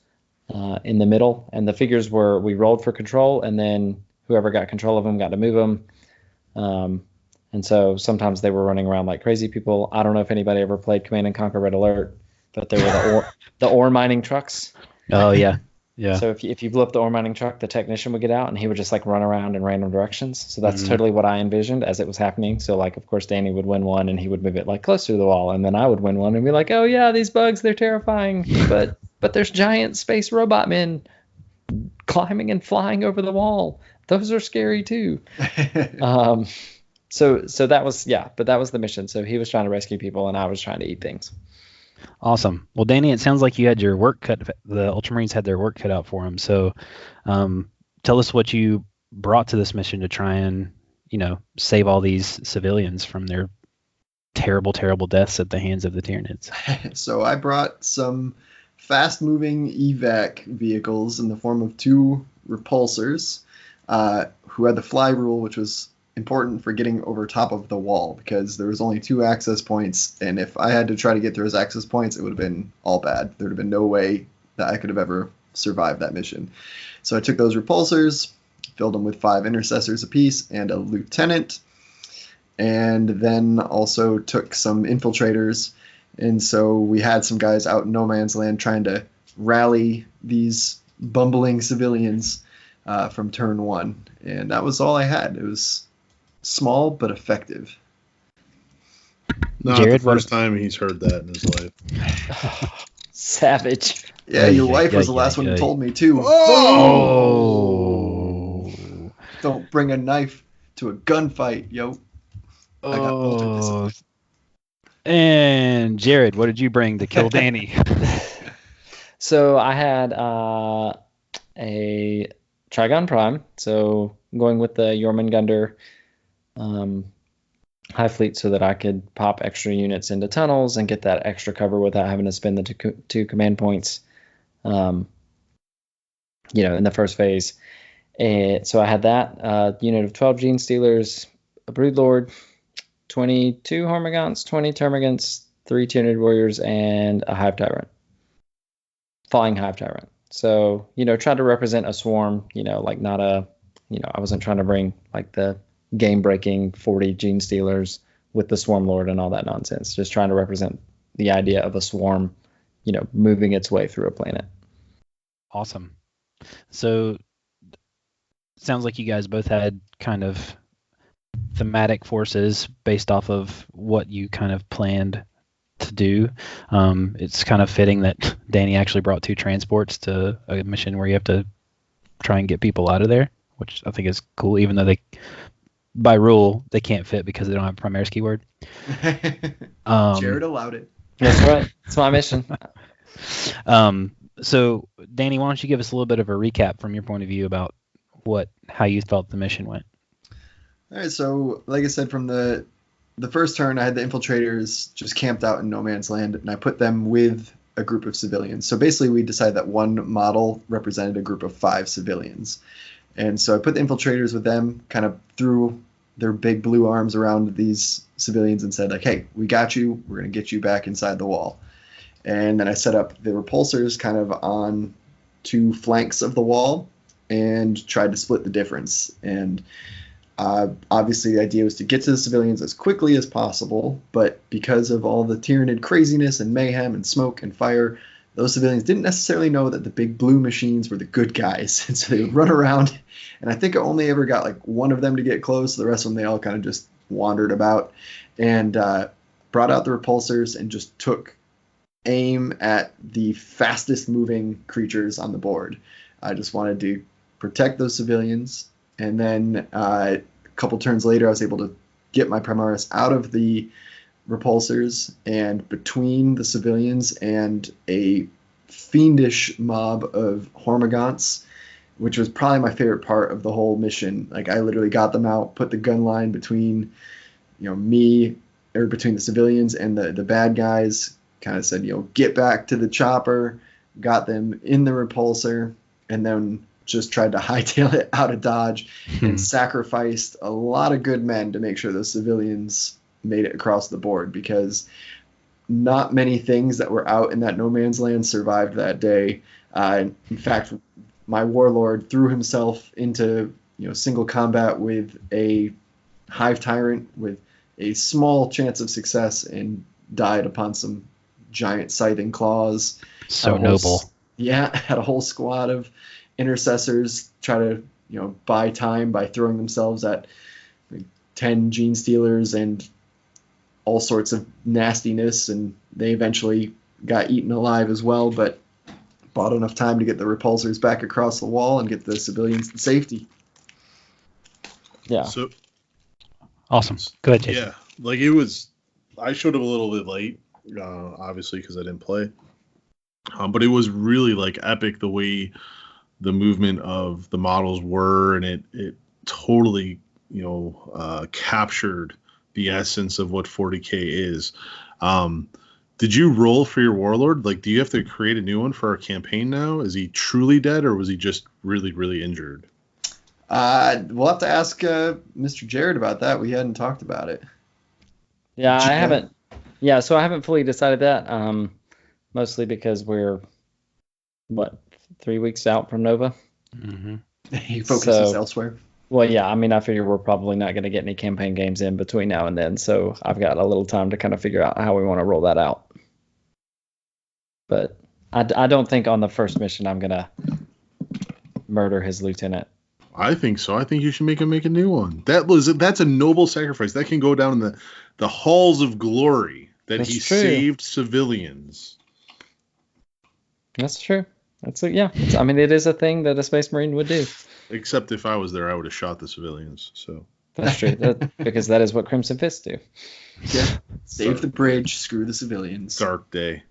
in the middle. And the figures we rolled for control, and then whoever got control of them got to move them. And so sometimes they were running around like crazy people. I don't know if anybody ever played Command and Conquer Red Alert, but there were the ore mining trucks. Oh yeah. Yeah. So if you blew up the ore mining truck, the technician would get out and he would just like run around in random directions. So that's totally what I envisioned as it was happening. So like, of course, Danny would win one and he would move it like closer to the wall, and then I would win one and be like, oh yeah, these bugs, they're terrifying, but there's giant space robot men climbing and flying over the wall. Those are scary too. So that was the mission. So he was trying to rescue people and I was trying to eat things. Awesome. Well, Danny, it sounds like you had your work cut. The Ultramarines had their work cut out for them. So, tell us what you brought to this mission to try and, save all these civilians from their terrible, terrible deaths at the hands of the Tyranids. So I brought some fast-moving evac vehicles in the form of 2 repulsors, who had the fly rule, which was important for getting over top of the wall because there was only 2 access points, and if I had to try to get through those access points, it would have been all bad. There would have been no way that I could have ever survived that mission. So I took those repulsors, filled them with 5 intercessors apiece and a lieutenant, and then also took some infiltrators. And so we had some guys out in no man's land trying to rally these bumbling civilians from turn 1, and that was all I had. It was small but effective. Not Jared, the first time he's heard that in his life. Savage. Yeah, your wife was the last one who told me too. Oh! Don't bring a knife to a gunfight, yo. I got ultra. And Jared, what did you bring to kill Danny? So I had a Trigon Prime, so going with the Jormungandr High Fleet so that I could pop extra units into tunnels and get that extra cover without having to spend the 2 command points, in the first phase. And so I had that unit of 12 Gene Stealers, a Broodlord, 22 Hormagaunts, 20 Termagants, 3 Tyranid Warriors, and a Hive Tyrant. Flying Hive Tyrant. So, try to represent a swarm, like not a, I wasn't trying to bring like the game-breaking 40 Gene Stealers with the Swarm Lord and all that nonsense. Just trying to represent the idea of a swarm, moving its way through a planet. Awesome. So, sounds like you guys both had kind of thematic forces based off of what you kind of planned to do. It's kind of fitting that Danny actually brought 2 transports to a mission where you have to try and get people out of there, which I think is cool, even though by rule they can't fit because they don't have a Primaris keyword. Jared allowed it. That's right. It's my mission. So Danny, why don't you give us a little bit of a recap from your point of view about how you felt the mission went? All right, so like I said, from the first turn, I had the infiltrators just camped out in no man's land, and I put them with a group of civilians. So basically, we decided that one model represented a group of 5 civilians. And so I put the infiltrators with them, kind of threw their big blue arms around these civilians and said, like, hey, we got you. We're going to get you back inside the wall. And then I set up the repulsors kind of on 2 flanks of the wall and tried to split the difference. And Obviously, the idea was to get to the civilians as quickly as possible, but because of all the Tyranid craziness and mayhem and smoke and fire, those civilians didn't necessarily know that the big blue machines were the good guys, and so they would run around, and I think I only ever got like one of them to get close. The rest of them, they all kind of just wandered about, and brought out the repulsors and just took aim at the fastest moving creatures on the board. I just wanted to protect those civilians, and then a couple turns later I was able to get my Primaris out of the repulsors, and between the civilians and a fiendish mob of Hormagaunts, which was probably my favorite part of the whole mission. Like, I literally got them out, put the gun line between me, or between the civilians and the bad guys, kind of said, get back to the chopper, got them in the repulsor, and then just tried to hightail it out of Dodge and sacrificed a lot of good men to make sure the civilians made it across the board, because not many things that were out in that no man's land survived that day. In fact, my warlord threw himself into single combat with a hive tyrant with a small chance of success and died upon some giant scything claws. So noble. Had a whole squad of intercessors try to buy time by throwing themselves at 10 gene stealers and all sorts of nastiness, and they eventually got eaten alive as well, but bought enough time to get the repulsors back across the wall and get the civilians to safety. Yeah. So awesome. Go ahead, Jason. Yeah, like it was. I showed up a little bit late, obviously because I didn't play. But it was really like epic the way the movement of the models were, and it totally captured the essence of what 40K is. Did you roll for your warlord? Like, do you have to create a new one for our campaign now? Is he truly dead, or was he just really, really injured? We'll have to ask Mr. Jared about that. We hadn't talked about it. Yeah, I haven't. Yeah, so I haven't fully decided that. Mostly because we're 3 weeks out from Nova. Mm-hmm. He focuses elsewhere. Well, yeah, I mean, I figure we're probably not going to get any campaign games in between now and then, so I've got a little time to kind of figure out how we want to roll that out. But I don't think on the first mission I'm going to murder his lieutenant. I think so. I think you should make him make a new one. That's a noble sacrifice. That can go down in the halls of glory that That's he true. saved civilians. That's true. I mean, it is a thing that a Space Marine would do. Except if I was there, I would have shot the civilians. So that's true. Because that is what Crimson Fists do. Yeah. Save the bridge, screw the civilians. Dark day.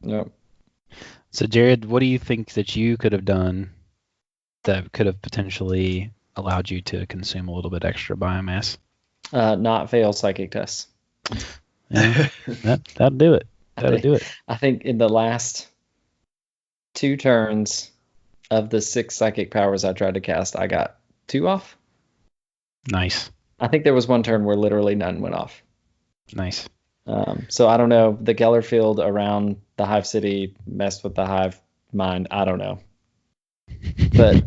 Yep. So, Jared, what do you think that you could have done that could have potentially allowed you to consume a little bit extra biomass? Not fail psychic tests. Yeah, that'll do it. Do it. I think in the last 2 turns of the 6 psychic powers I tried to cast, I got 2 off. Nice. I think there was 1 turn where literally none went off. Nice. So I don't know. The Kelar field around the Hive City messed with the Hive mind. I don't know. But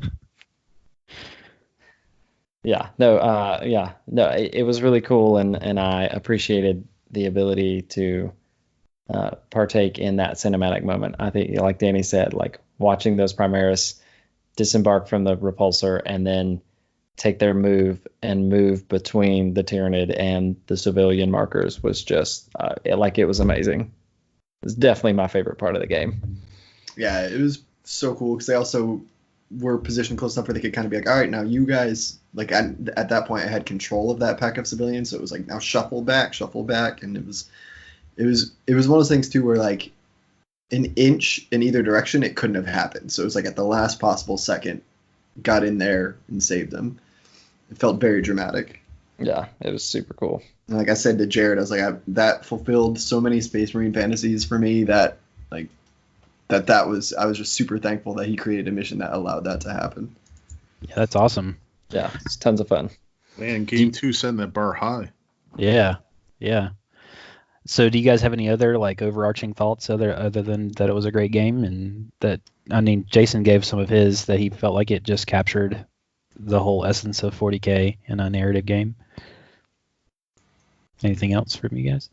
it was really cool, and I appreciated the ability to partake in that cinematic moment. I think, like Danny said, like watching those Primaris disembark from the repulsor and then take their move between the Tyranid and the civilian markers was just it was amazing. It's definitely my favorite part of the game. Yeah, it was so cool because they also were positioned close enough where they could kind of be like, all right, now you guys, like at that point I had control of that pack of civilians, so it was like, now shuffle back, and it was one of those things too where like an inch in either direction it couldn't have happened. So it was like at the last possible second got in there and saved them. It felt very dramatic. Yeah, it was super cool. And like I said to Jared, I was like, that fulfilled so many Space Marine fantasies for me that like I was just super thankful that he created a mission that allowed that to happen. Yeah, that's awesome. Yeah, it's tons of fun. Man, game 2 setting that bar high. Yeah. So do you guys have any other like overarching thoughts other than that it was a great game, and that, I mean, Jason gave some of his that he felt like it just captured the whole essence of 40K in a narrative game. Anything else from you guys?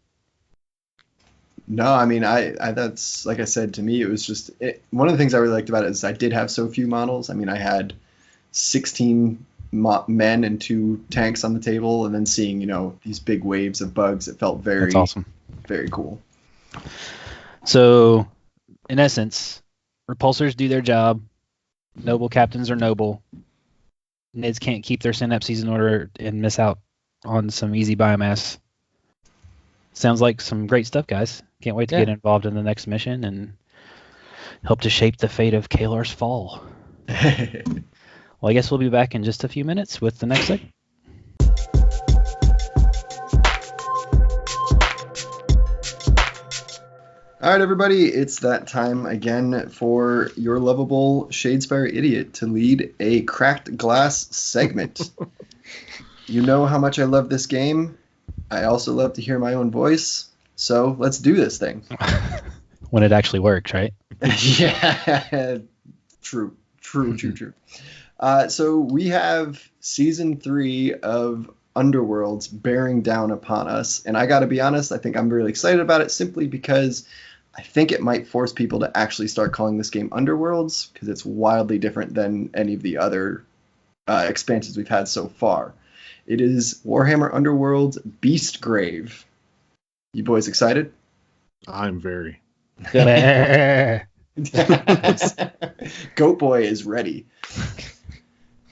No, I mean, I that's like I said, to me, it was just one of the things I really liked about it is I did have so few models. I mean, I had 16 men and 2 tanks on the table, and then seeing, these big waves of bugs, it felt very, That's awesome. very cool. So, in essence, repulsors do their job. Noble captains are noble. Nids can't keep their synapses in order and miss out on some easy biomass. Sounds like some great stuff, guys. Can't wait to get involved in the next mission and help to shape the fate of Kelar's fall. Well, I guess we'll be back in just a few minutes with the next segment. All right, everybody, it's that time again for your lovable Shadespire idiot to lead a cracked glass segment. You know how much I love this game. I also love to hear my own voice, so let's do this thing. When it actually works, right? Yeah, true. So we have Season 3 of Underworlds bearing down upon us, and I gotta be honest, I think I'm really excited about it simply because I think it might force people to actually start calling this game Underworlds, because it's wildly different than any of the other expansions we've had so far. It is Warhammer Underworlds Beastgrave. You boys excited? I'm very. Goat Boy is ready.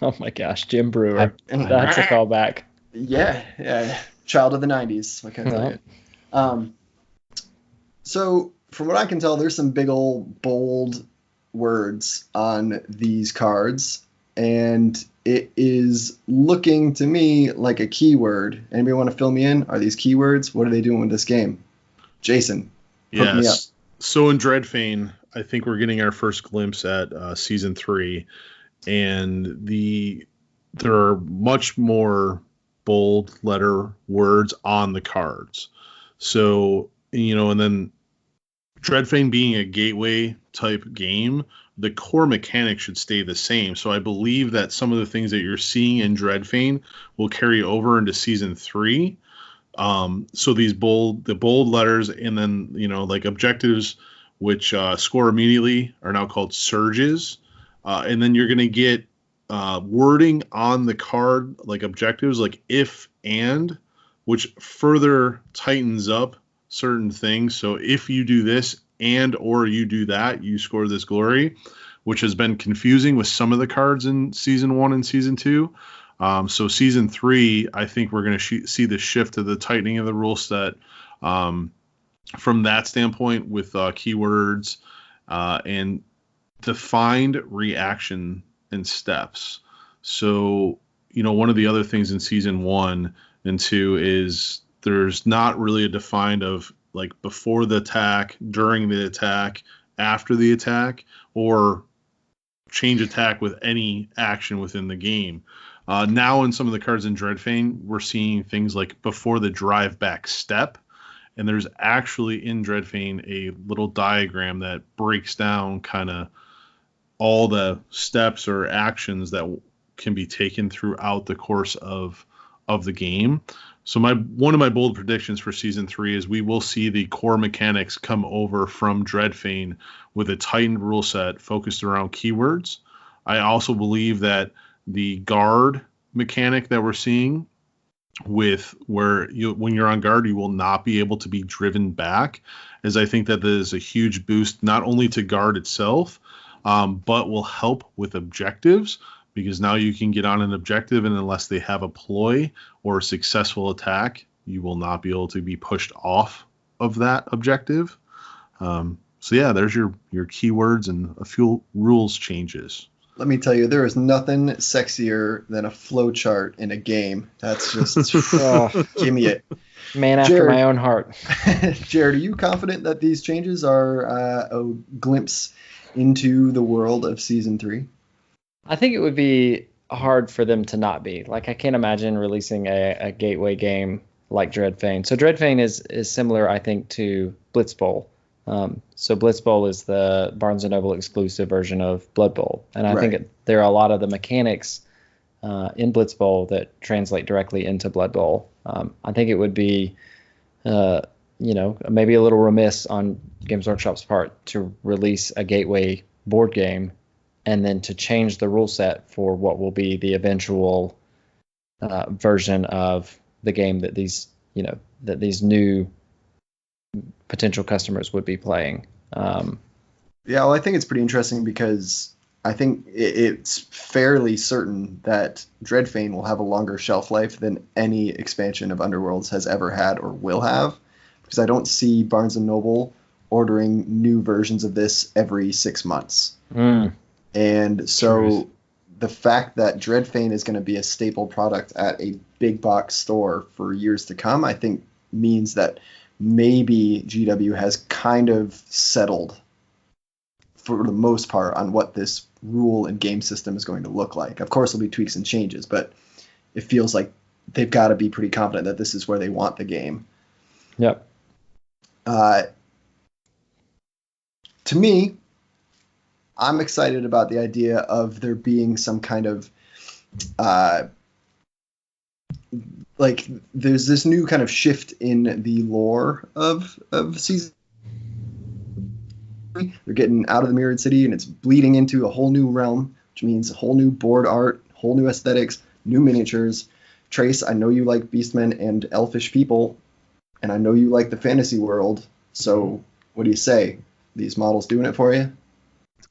Oh my gosh, Jim Brewer. That's a callback. Yeah. Child of the 90s. What can I tell you? So, from what I can tell, there's some big old bold words on these cards, and it is looking to me like a keyword. Anybody want to fill me in? Are these keywords? What are they doing with this game? Jason, hook me up. So in Dreadfane, I think we're getting our first glimpse at Season 3, and there are much more bold letter words on the cards. So, and then Dreadfane being a gateway type game, the core mechanics should stay the same. So I believe that some of the things that you're seeing in Dreadfane will carry over into Season 3. So the bold letters, and then, like objectives, which score immediately, are now called surges. And then you're going to get wording on the card, like objectives, like if and, which further tightens up certain things. So if you do this and or you do that, you score this glory, which has been confusing with some of the cards in Season 1 and Season 2. So Season 3, I think we're going to see the shift to the tightening of the rule set from that standpoint, with keywords and defined reaction and steps. So, one of the other things in Season 1 and 2 is there's not really a defined of like before the attack, during the attack, after the attack, or change attack with any action within the game. Now in some of the cards in Dreadfane, we're seeing things like before the drive back step. And there's actually in Dreadfane a little diagram that breaks down kind of all the steps or actions that can be taken throughout the course of the game. So one of my bold predictions for Season 3 is we will see the core mechanics come over from Dreadfane with a tightened rule set focused around keywords. I also believe that the guard mechanic that we're seeing, with where when you're on guard, you will not be able to be driven back, as I think that is a huge boost not only to guard itself, but will help with objectives, because now you can get on an objective, and unless they have a ploy or a successful attack, you will not be able to be pushed off of that objective. So yeah, there's your keywords and a few rules changes. Let me tell you, there is nothing sexier than a flowchart in a game. That's just, give me it. Man after Jared, my own heart. Jared, are you confident that these changes are a glimpse into the world of Season 3? I think it would be hard for them to not be. Like, I can't imagine releasing a gateway game like Dreadfane. So Dreadfane is similar, I think, to Blitz Bowl. So Blitz Bowl is the Barnes & Noble exclusive version of Blood Bowl. And I think there are a lot of the mechanics in Blitz Bowl that translate directly into Blood Bowl. I think it would be, maybe a little remiss on Games Workshop's part to release a gateway board game and then to change the rule set for what will be the eventual version of the game that these new potential customers would be playing. Well, I think it's pretty interesting because I think it's fairly certain that Dreadfane will have a longer shelf life than any expansion of Underworlds has ever had or will have, because I don't see Barnes & Noble ordering new versions of this every 6 months. And so Truth. the fact that Dreadfane is going to be a staple product at a big box store for years to come, I think means that maybe GW has kind of settled for the most part on what this rule and game system is going to look like. Of course, there'll be tweaks and changes, but it feels like they've got to be pretty confident that this is where they want the game. Yep. To me, I'm excited about the idea of there being some kind of there's this new kind of shift in the lore of season. They're getting out of the Mirrored City and it's bleeding into a whole new realm, which means a whole new board art, whole new aesthetics, new miniatures. Trace, I know you like Beastmen and Elfish people, and I know you like the fantasy world. So what do you say? These models doing it for you?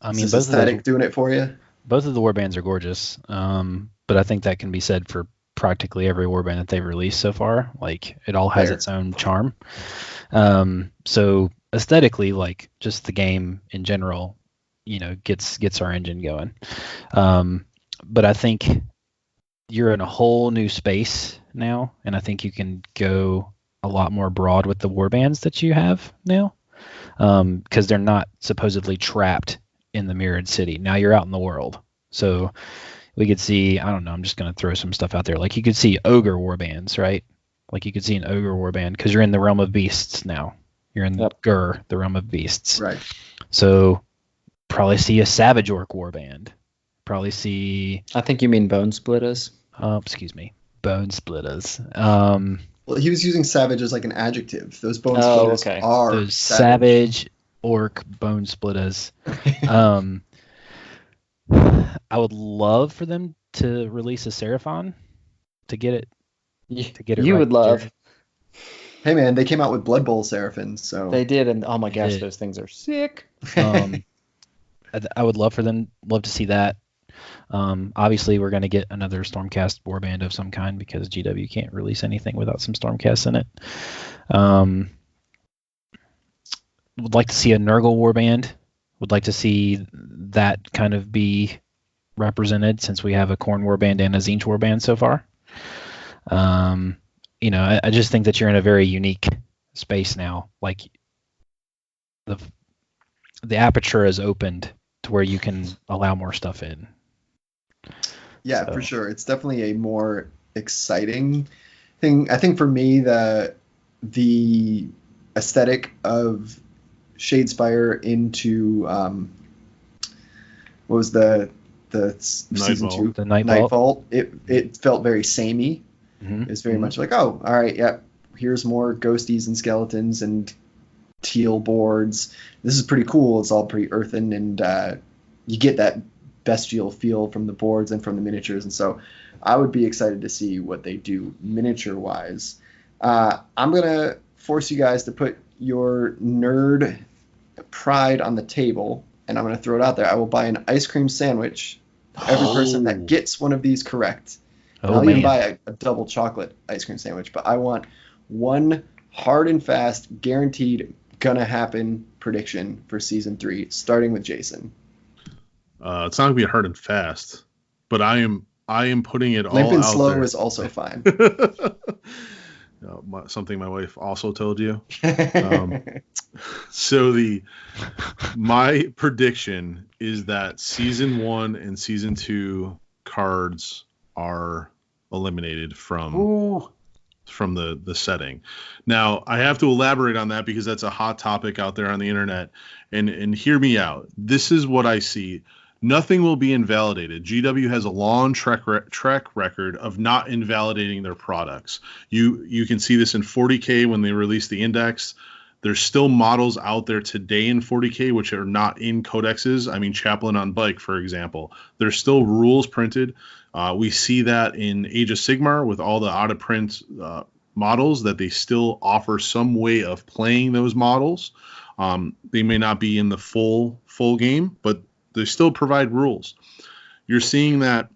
I mean, Is this aesthetic doing it for you? Both of the warbands are gorgeous, but I think that can be said for practically every warband that they've released so far. Like, it all has its own charm. So aesthetically, like, just the game in general, gets our engine going. But I think you're in a whole new space now, and I think you can go a lot more broad with the warbands that you have now, because they're not supposedly trapped in the Mirrored City. Now you're out in the world. So we could see, I don't know, I'm just going to throw some stuff out there. Like, you could see ogre warbands, right? Like, you could see an ogre warband because you're in the realm of beasts now. You're in Gur, the realm of beasts. Right. So probably see a savage orc warband. Probably see... I think you mean Bone Splitters. Excuse me. Bone Splitters. Well, he was using savage as like an adjective. Those Bone Splitters are those savage orc Bone Splitters. I would love for them to release a Seraphon to get it. You right would love. there. Hey man, they came out with Blood Bowl Seraphins, so They did, and oh my gosh, those things are sick. I would love to see that. Obviously, we're going to get another Stormcast warband of some kind because GW can't release anything without some Stormcasts in it. Would like to see a Nurgle warband. Would like to see that kind of be represented since we have a Khorne warband and a Tzeentch warband so far. I just think that you're in a very unique space now. Like, the aperture is opened to where you can allow more stuff in. Yeah, for sure. It's definitely a more exciting thing. I think for me, the aesthetic of Shadespire into what was the season 2? The Night Vault. It felt very samey. Mm-hmm. It's very much like, oh, all right, yeah, here's more ghosties and skeletons and teal boards. This is pretty cool. It's all pretty earthen, and you get that bestial feel from the boards and from the miniatures. And so I would be excited to see what they do miniature-wise. I'm going to force you guys to put your nerd pride on the table, and I'm going to throw it out there. I will buy an ice cream sandwich for every person that gets one of these correct. I'll even buy a double chocolate ice cream sandwich, but I want one hard and fast, guaranteed, gonna happen prediction for season 3, starting with Jason. It's not gonna be hard and fast, but I am putting it all Limp and out slow there. is also fine. Something my wife also told you. So my prediction is that season 1 and season 2 cards are eliminated from the setting. Now, I have to elaborate on that because that's a hot topic out there on the internet. And hear me out. This is what I see. Nothing will be invalidated. GW has a long track record of not invalidating their products. You can see this in 40K when they released the index. There's still models out there today in 40K which are not in codexes. I mean, Chaplain on Bike, for example. There's still rules printed. We see that in Age of Sigmar with all the out-of-print models, that they still offer some way of playing those models. They may not be in the full game, but they still provide rules. You're seeing that,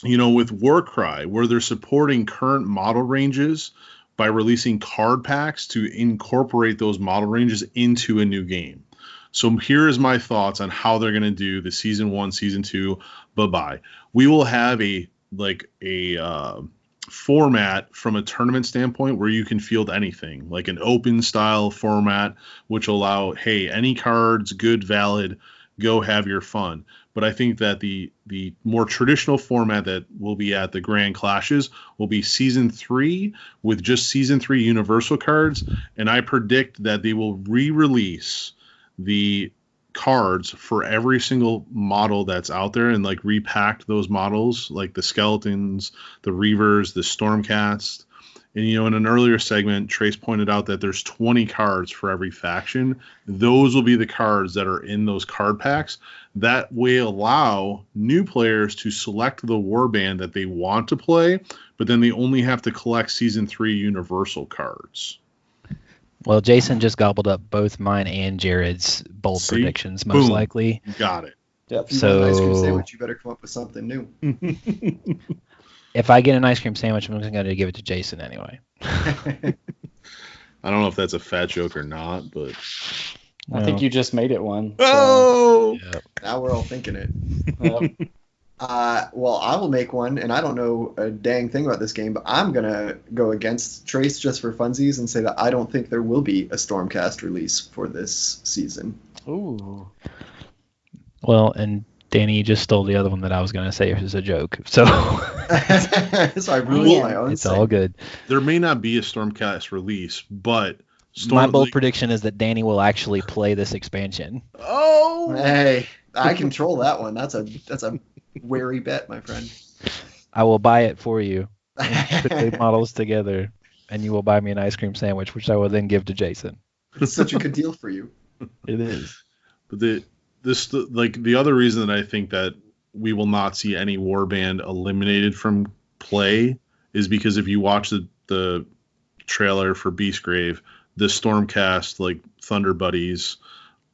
with Warcry, where they're supporting current model ranges by releasing card packs to incorporate those model ranges into a new game. So here is my thoughts on how they're going to do the Season 1, Season 2, bye-bye. We will have a format from a tournament standpoint where you can field anything, like an open style format, which will allow, hey, any cards, good, valid, go have your fun. But I think that the more traditional format that will be at the Grand Clashes will be Season 3 with just Season 3 Universal cards, and I predict that they will re-release the cards for every single model that's out there and repack those models, like the Skeletons, the Reavers, the Stormcast. And, in an earlier segment, Trace pointed out that there's 20 cards for every faction. Those will be the cards that are in those card packs. That way allow new players to select the warband that they want to play, but then they only have to collect Season 3 Universal cards. Well, Jason just gobbled up both mine and Jared's bold predictions, most likely. Got it. Yeah, if you want an ice cream sandwich, you better come up with something new. If I get an ice cream sandwich, I'm going to give it to Jason anyway. I don't know if that's a fat joke or not, but I think you just made it one. So. Oh! Yep. Now we're all thinking it. Yep. Well, I will make one, and I don't know a dang thing about this game, but I'm going to go against Trace just for funsies and say that I don't think there will be a Stormcast release for this season. Ooh. Well, and Danny, you just stole the other one that I was going to say as a joke. So, so I ruined my own. It's all good. There may not be a Stormcast release, but my bold prediction is that Danny will actually play this expansion. Oh, hey, I control that one. That's a wary bet, my friend. I will buy it for you. Put the models together, and you will buy me an ice cream sandwich, which I will then give to Jason. It's such a good deal for you. It is. But the other reason that I think that we will not see any warband eliminated from play is because if you watch the trailer for Beastgrave, the Stormcast Thunder Buddies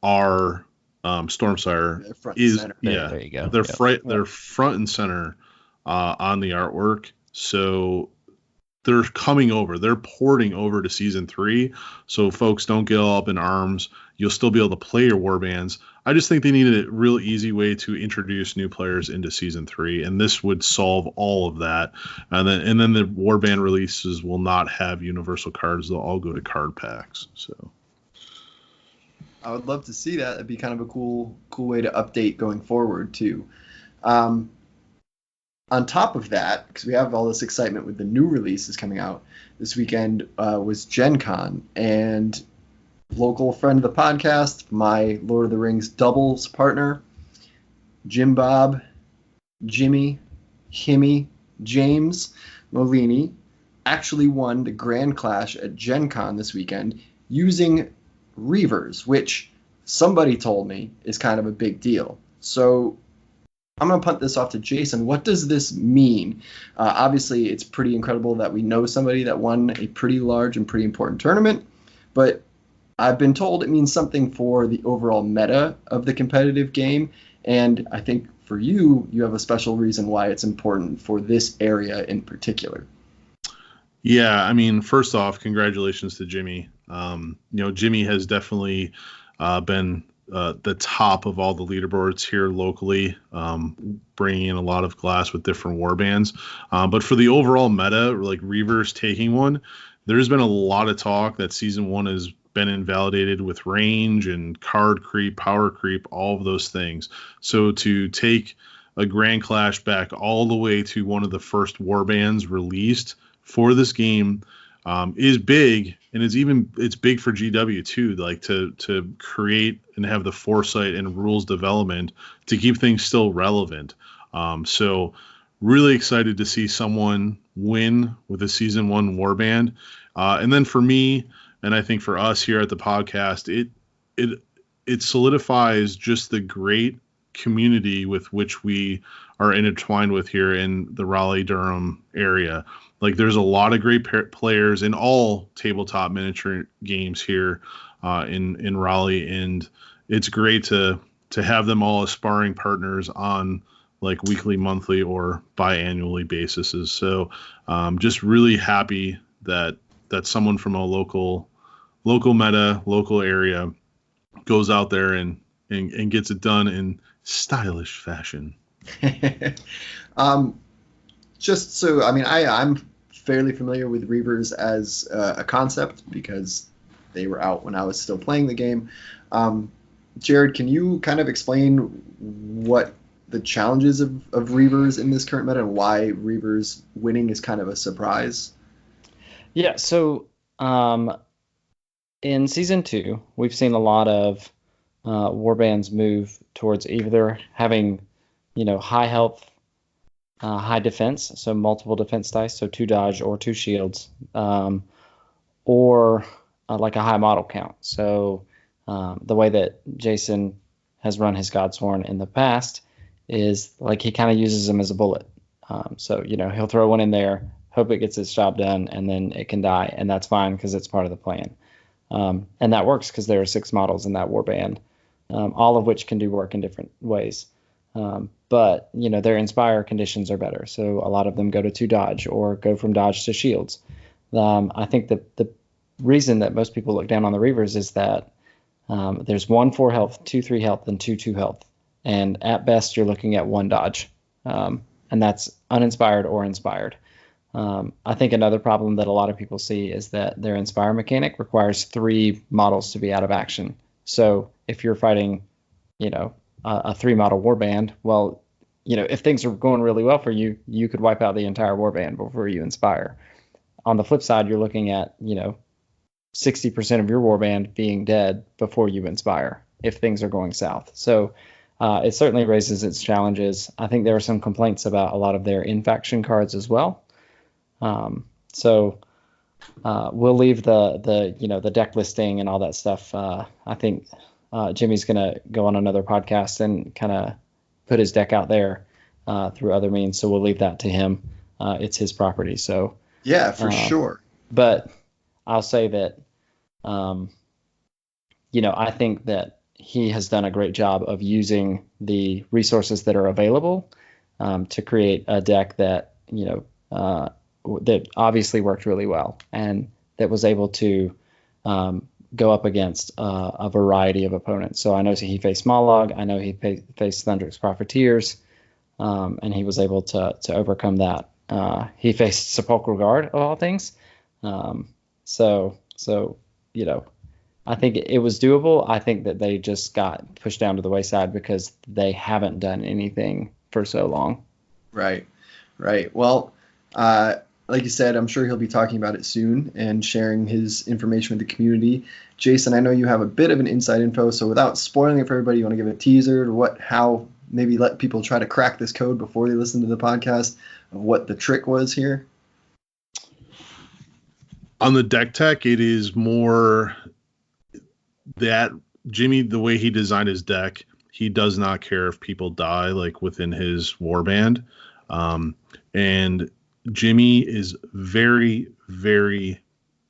are Stormsire is there you go. They're front and center on the artwork, so they're coming over. They're porting over to Season 3, so folks, don't get all up in arms. You'll still be able to play your warbands. I just think they needed a real easy way to introduce new players into Season 3, and this would solve all of that. And then the warband releases will not have universal cards. They'll all go to card packs. So I would love to see that. It'd be kind of a cool way to update going forward too. On top of that, because we have all this excitement with the new releases coming out, this weekend was GenCon, and local friend of the podcast, my Lord of the Rings doubles partner, Jim Bob, Jimmy, Himmy, James Molini, actually won the Grand Clash at GenCon this weekend using Reavers, which somebody told me is kind of a big deal. So I'm going to punt this off to Jason. What does this mean? Obviously, it's pretty incredible that we know somebody that won a pretty large and pretty important tournament, but I've been told it means something for the overall meta of the competitive game, and I think for you have a special reason why it's important for this area in particular. Yeah, I mean, first off, congratulations to Jimmy. Jimmy has definitely been the top of all the leaderboards here locally, bringing in a lot of glass with different warbands. But for the overall meta, Reavers taking one, there's been a lot of talk that Season 1 has been invalidated with range and card creep, power creep, all of those things. So to take a Grand Clash back all the way to one of the first warbands released for this game is big, and it's big for GW too, like to create and have the foresight and rules development to keep things still relevant. So really excited to see someone win with a season 1 warband. And then for me, and I think for us here at the podcast, it solidifies just the great community with which we are intertwined with here in the Raleigh-Durham area. Like, there's a lot of great players in all tabletop miniature games here in Raleigh, and it's great to have them all as sparring partners on like weekly, monthly, or biannually basis. So just really happy that someone from a local meta, local area goes out there and gets it done in stylish fashion. Just so, I mean, I'm fairly familiar with Reavers as a concept because they were out when I was still playing the game. Jared, can you kind of explain what the challenges of Reavers in this current meta and why Reavers winning is kind of a surprise? Yeah, so in Season 2, we've seen a lot of warbands move towards either having, high health, high defense, so multiple defense dice, so 2 dodge or 2 shields, or like a high model count. So the way that Jason has run his Godsworn in the past is like he kind of uses them as a bullet. So, he'll throw one in there, hope it gets its job done, and then it can die, and that's fine because it's part of the plan. And that works because there are 6 models in that warband, all of which can do work in different ways. But, their inspire conditions are better. So a lot of them go to 2 dodge or go from dodge to shields. I think that the reason that most people look down on the Reavers is that there's 1 4 health, 2 3 health, and 2 2 health. And at best, you're looking at 1 dodge. And that's uninspired or inspired. I think another problem that a lot of people see is that their inspire mechanic requires 3 models to be out of action. So if you're fighting, a 3 model warband, well, if things are going really well for you, you could wipe out the entire warband before you inspire. On the flip side, you're looking at, 60% of your warband being dead before you inspire if things are going south. So it certainly raises its challenges. I think there are some complaints about a lot of their in-faction cards as well. So we'll leave the deck listing and all that stuff. I think Jimmy's going to go on another podcast and kind of put his deck out there through other means. So we'll leave that to him. It's his property. So yeah, for sure. But I'll say that, I think that he has done a great job of using the resources that are available to create a deck that, that obviously worked really well and that was able to go up against a variety of opponents. So I know he faced Mollog, I know he faced Thundrix Profiteers, and he was able to overcome that. He faced Sepulchral Guard of all things. So I think it was doable. I think that they just got pushed down to the wayside because they haven't done anything for so long. Right. Well, like you said, I'm sure he'll be talking about it soon and sharing his information with the community. Jason, I know you have a bit of an inside info, so without spoiling it for everybody, you want to give a teaser to how maybe let people try to crack this code before they listen to the podcast of what the trick was here? On the deck tech, it is more that Jimmy, the way he designed his deck, he does not care if people die like within his warband. And Jimmy is very, very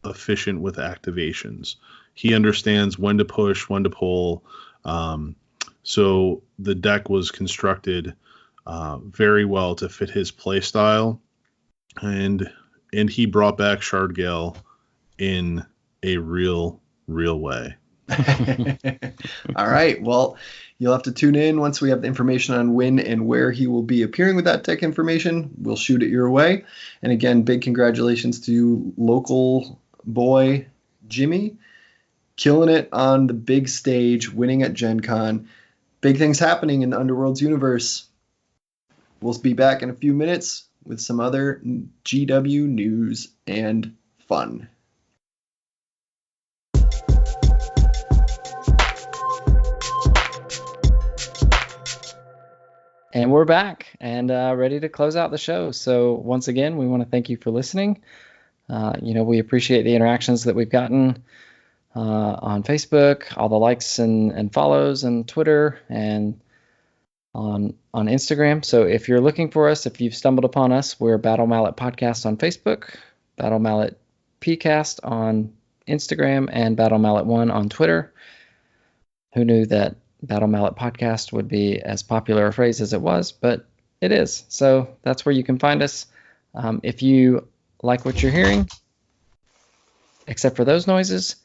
efficient with activations. He understands when to push, when to pull. So the deck was constructed very well to fit his play style. And he brought back Shardgale in a real way. All right. Well, you'll have to tune in once we have the information on when and where he will be appearing with that tech information. We'll shoot it your way. And again, big congratulations to local boy Jimmy, killing it on the big stage, winning at GenCon. Big things happening in the Underworlds universe. We'll be back in a few minutes with some other GW news and fun. And we're back and ready to close out the show. So once again, we want to thank you for listening. We appreciate the interactions that we've gotten on Facebook, all the likes and follows, and Twitter, and on Instagram. So if you're looking for us, if you've stumbled upon us, we're Battle Mallet Podcast on Facebook, Battle Mallet PCast on Instagram, and Battle Mallet 1 on Twitter. Who knew that Battle Mallet Podcast would be as popular a phrase as it was, but it is. So that's where you can find us. If you like what you're hearing, except for those noises.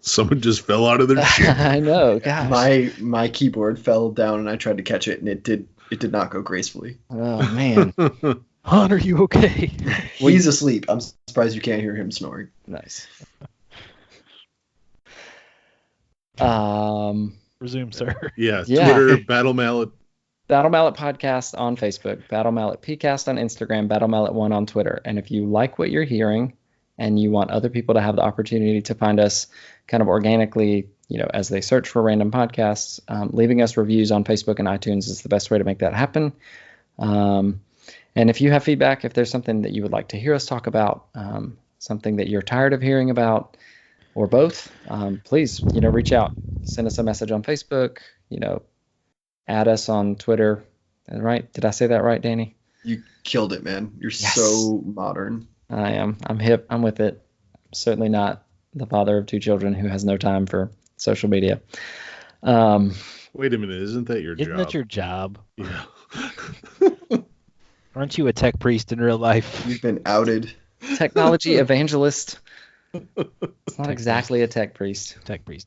Someone just fell out of their chair. I know, gosh. My keyboard fell down and I tried to catch it and it did not go gracefully. Oh man. Han, are you okay? He's asleep. I'm surprised you can't hear him snoring. Nice. Resume, sir. Yeah, Yeah. Twitter, Battle Mallet. Battle Mallet Podcast on Facebook, Battle Mallet PCast on Instagram, Battle Mallet 1 on Twitter. And if you like what you're hearing and you want other people to have the opportunity to find us kind of organically, as they search for random podcasts, leaving us reviews on Facebook and iTunes is the best way to make that happen. And if you have feedback, if there's something that you would like to hear us talk about, something that you're tired of hearing about, or both, please, reach out, send us a message on Facebook, add us on Twitter. Right? Did I say that right, Danny? You killed it, man. You're Yes. so modern. I am. I'm hip. I'm with it. Certainly not the father of two children who has no time for social media. Wait a minute, isn't that your job? Isn't that your job? Yeah. Aren't you a tech priest in real life? You've been outed. Technology evangelist. It's not exactly a tech priest. Tech priest.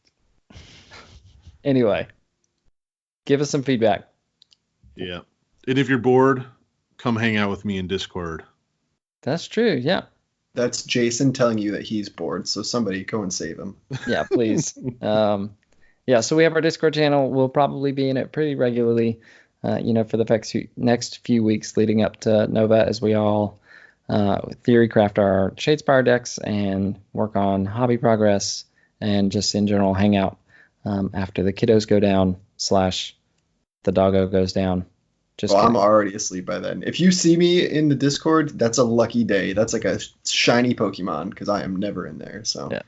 Anyway, give us some feedback. Yeah. And if you're bored, come hang out with me in Discord. That's true. Yeah. That's Jason telling you that he's bored, so somebody go and save him. Yeah, please. So we have our Discord channel. We'll probably be in it pretty regularly, for the next few weeks leading up to Nova, as we all theory craft our Shadespire decks and work on hobby progress and just in general hang out after the kiddos go down / the doggo goes down. I'm already asleep by then. If you see me in the Discord, that's a lucky day. That's like a shiny Pokemon because I am never in there. So yeah.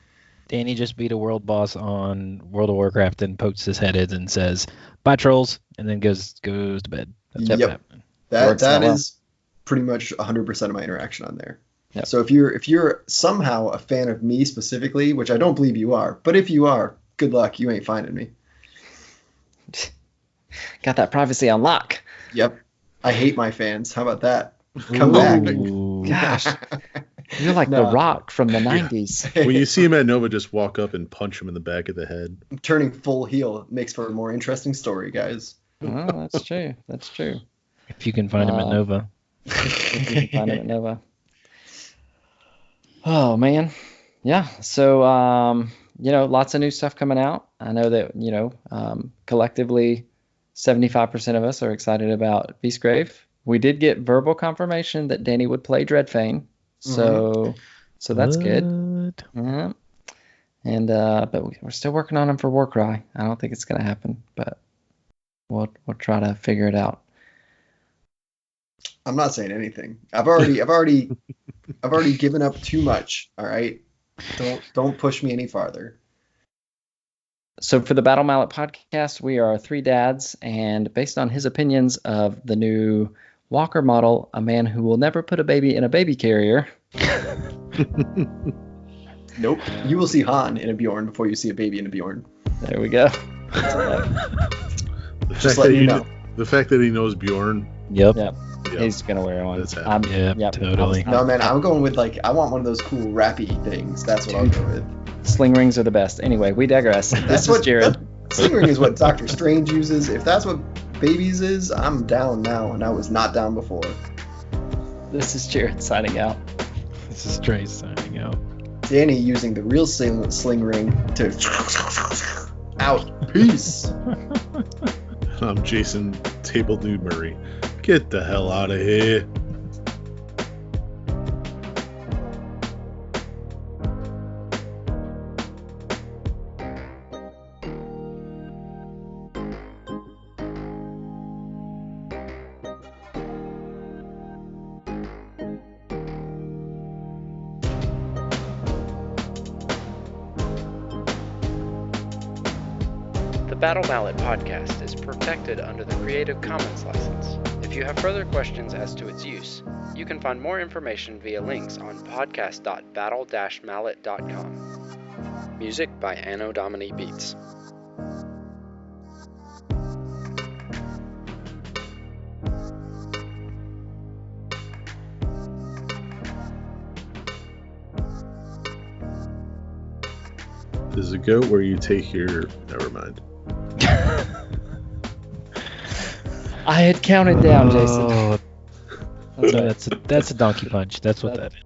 Danny just beat a world boss on World of Warcraft and pokes his head in and says, "Bye, trolls," and then goes to bed. That's what's happening. That is pretty much 100% of my interaction on there. Yep. So if you're somehow a fan of me specifically, which I don't believe you are, but if you are, good luck. You ain't finding me. Got that privacy on lock. Yep. I hate my fans. How about that? Come back. Gosh. You're like The Rock from the 90s. When you see him at Nova, just walk up and punch him in the back of the head. Turning full heel makes for a more interesting story, guys. Oh, that's true. That's true. If you can find him at Nova. If you can find him at Nova. Oh, man. Yeah. So, lots of new stuff coming out. I know that, collectively, 75% of us are excited about Beastgrave. We did get verbal confirmation that Danny would play Dreadfane. So that's good. Yeah. And but we're still working on him for Warcry. I don't think it's going to happen, but we'll try to figure it out. I'm not saying anything. I've already given up too much. All right. Don't push me any farther. So for the Battle Mallet podcast, we are three dads, and based on his opinions of the new Walker model, a man who will never put a baby in a baby carrier. Nope. You will see Han in a Bjorn before you see a baby in a Bjorn. There we go. Just letting you know. The fact that he knows Bjorn. Yep. Yep. He's gonna wear one. Yep, totally. No, man, I'm going with I want one of those cool rappy things. That's what I'll go with. Sling rings are the best. Anyway, we digress. This is Jared. Sling ring is what Doctor Strange uses. If that's what babies is, I'm down now, and I was not down before. This is Jared signing out. This is Trace signing out. Danny using the real sling ring to out. Peace. I'm Jason Table Dude Murray. Get the hell out of here. Battle Mallet podcast is protected under the Creative Commons license. If you have further questions as to its use, you can find more information via links on podcast.battle-mallet.com. Music by Anno Domini Beats. Does it go where you take your... Never mind. I had counted down, Jason. Oh, that's a donkey punch. That's what that is.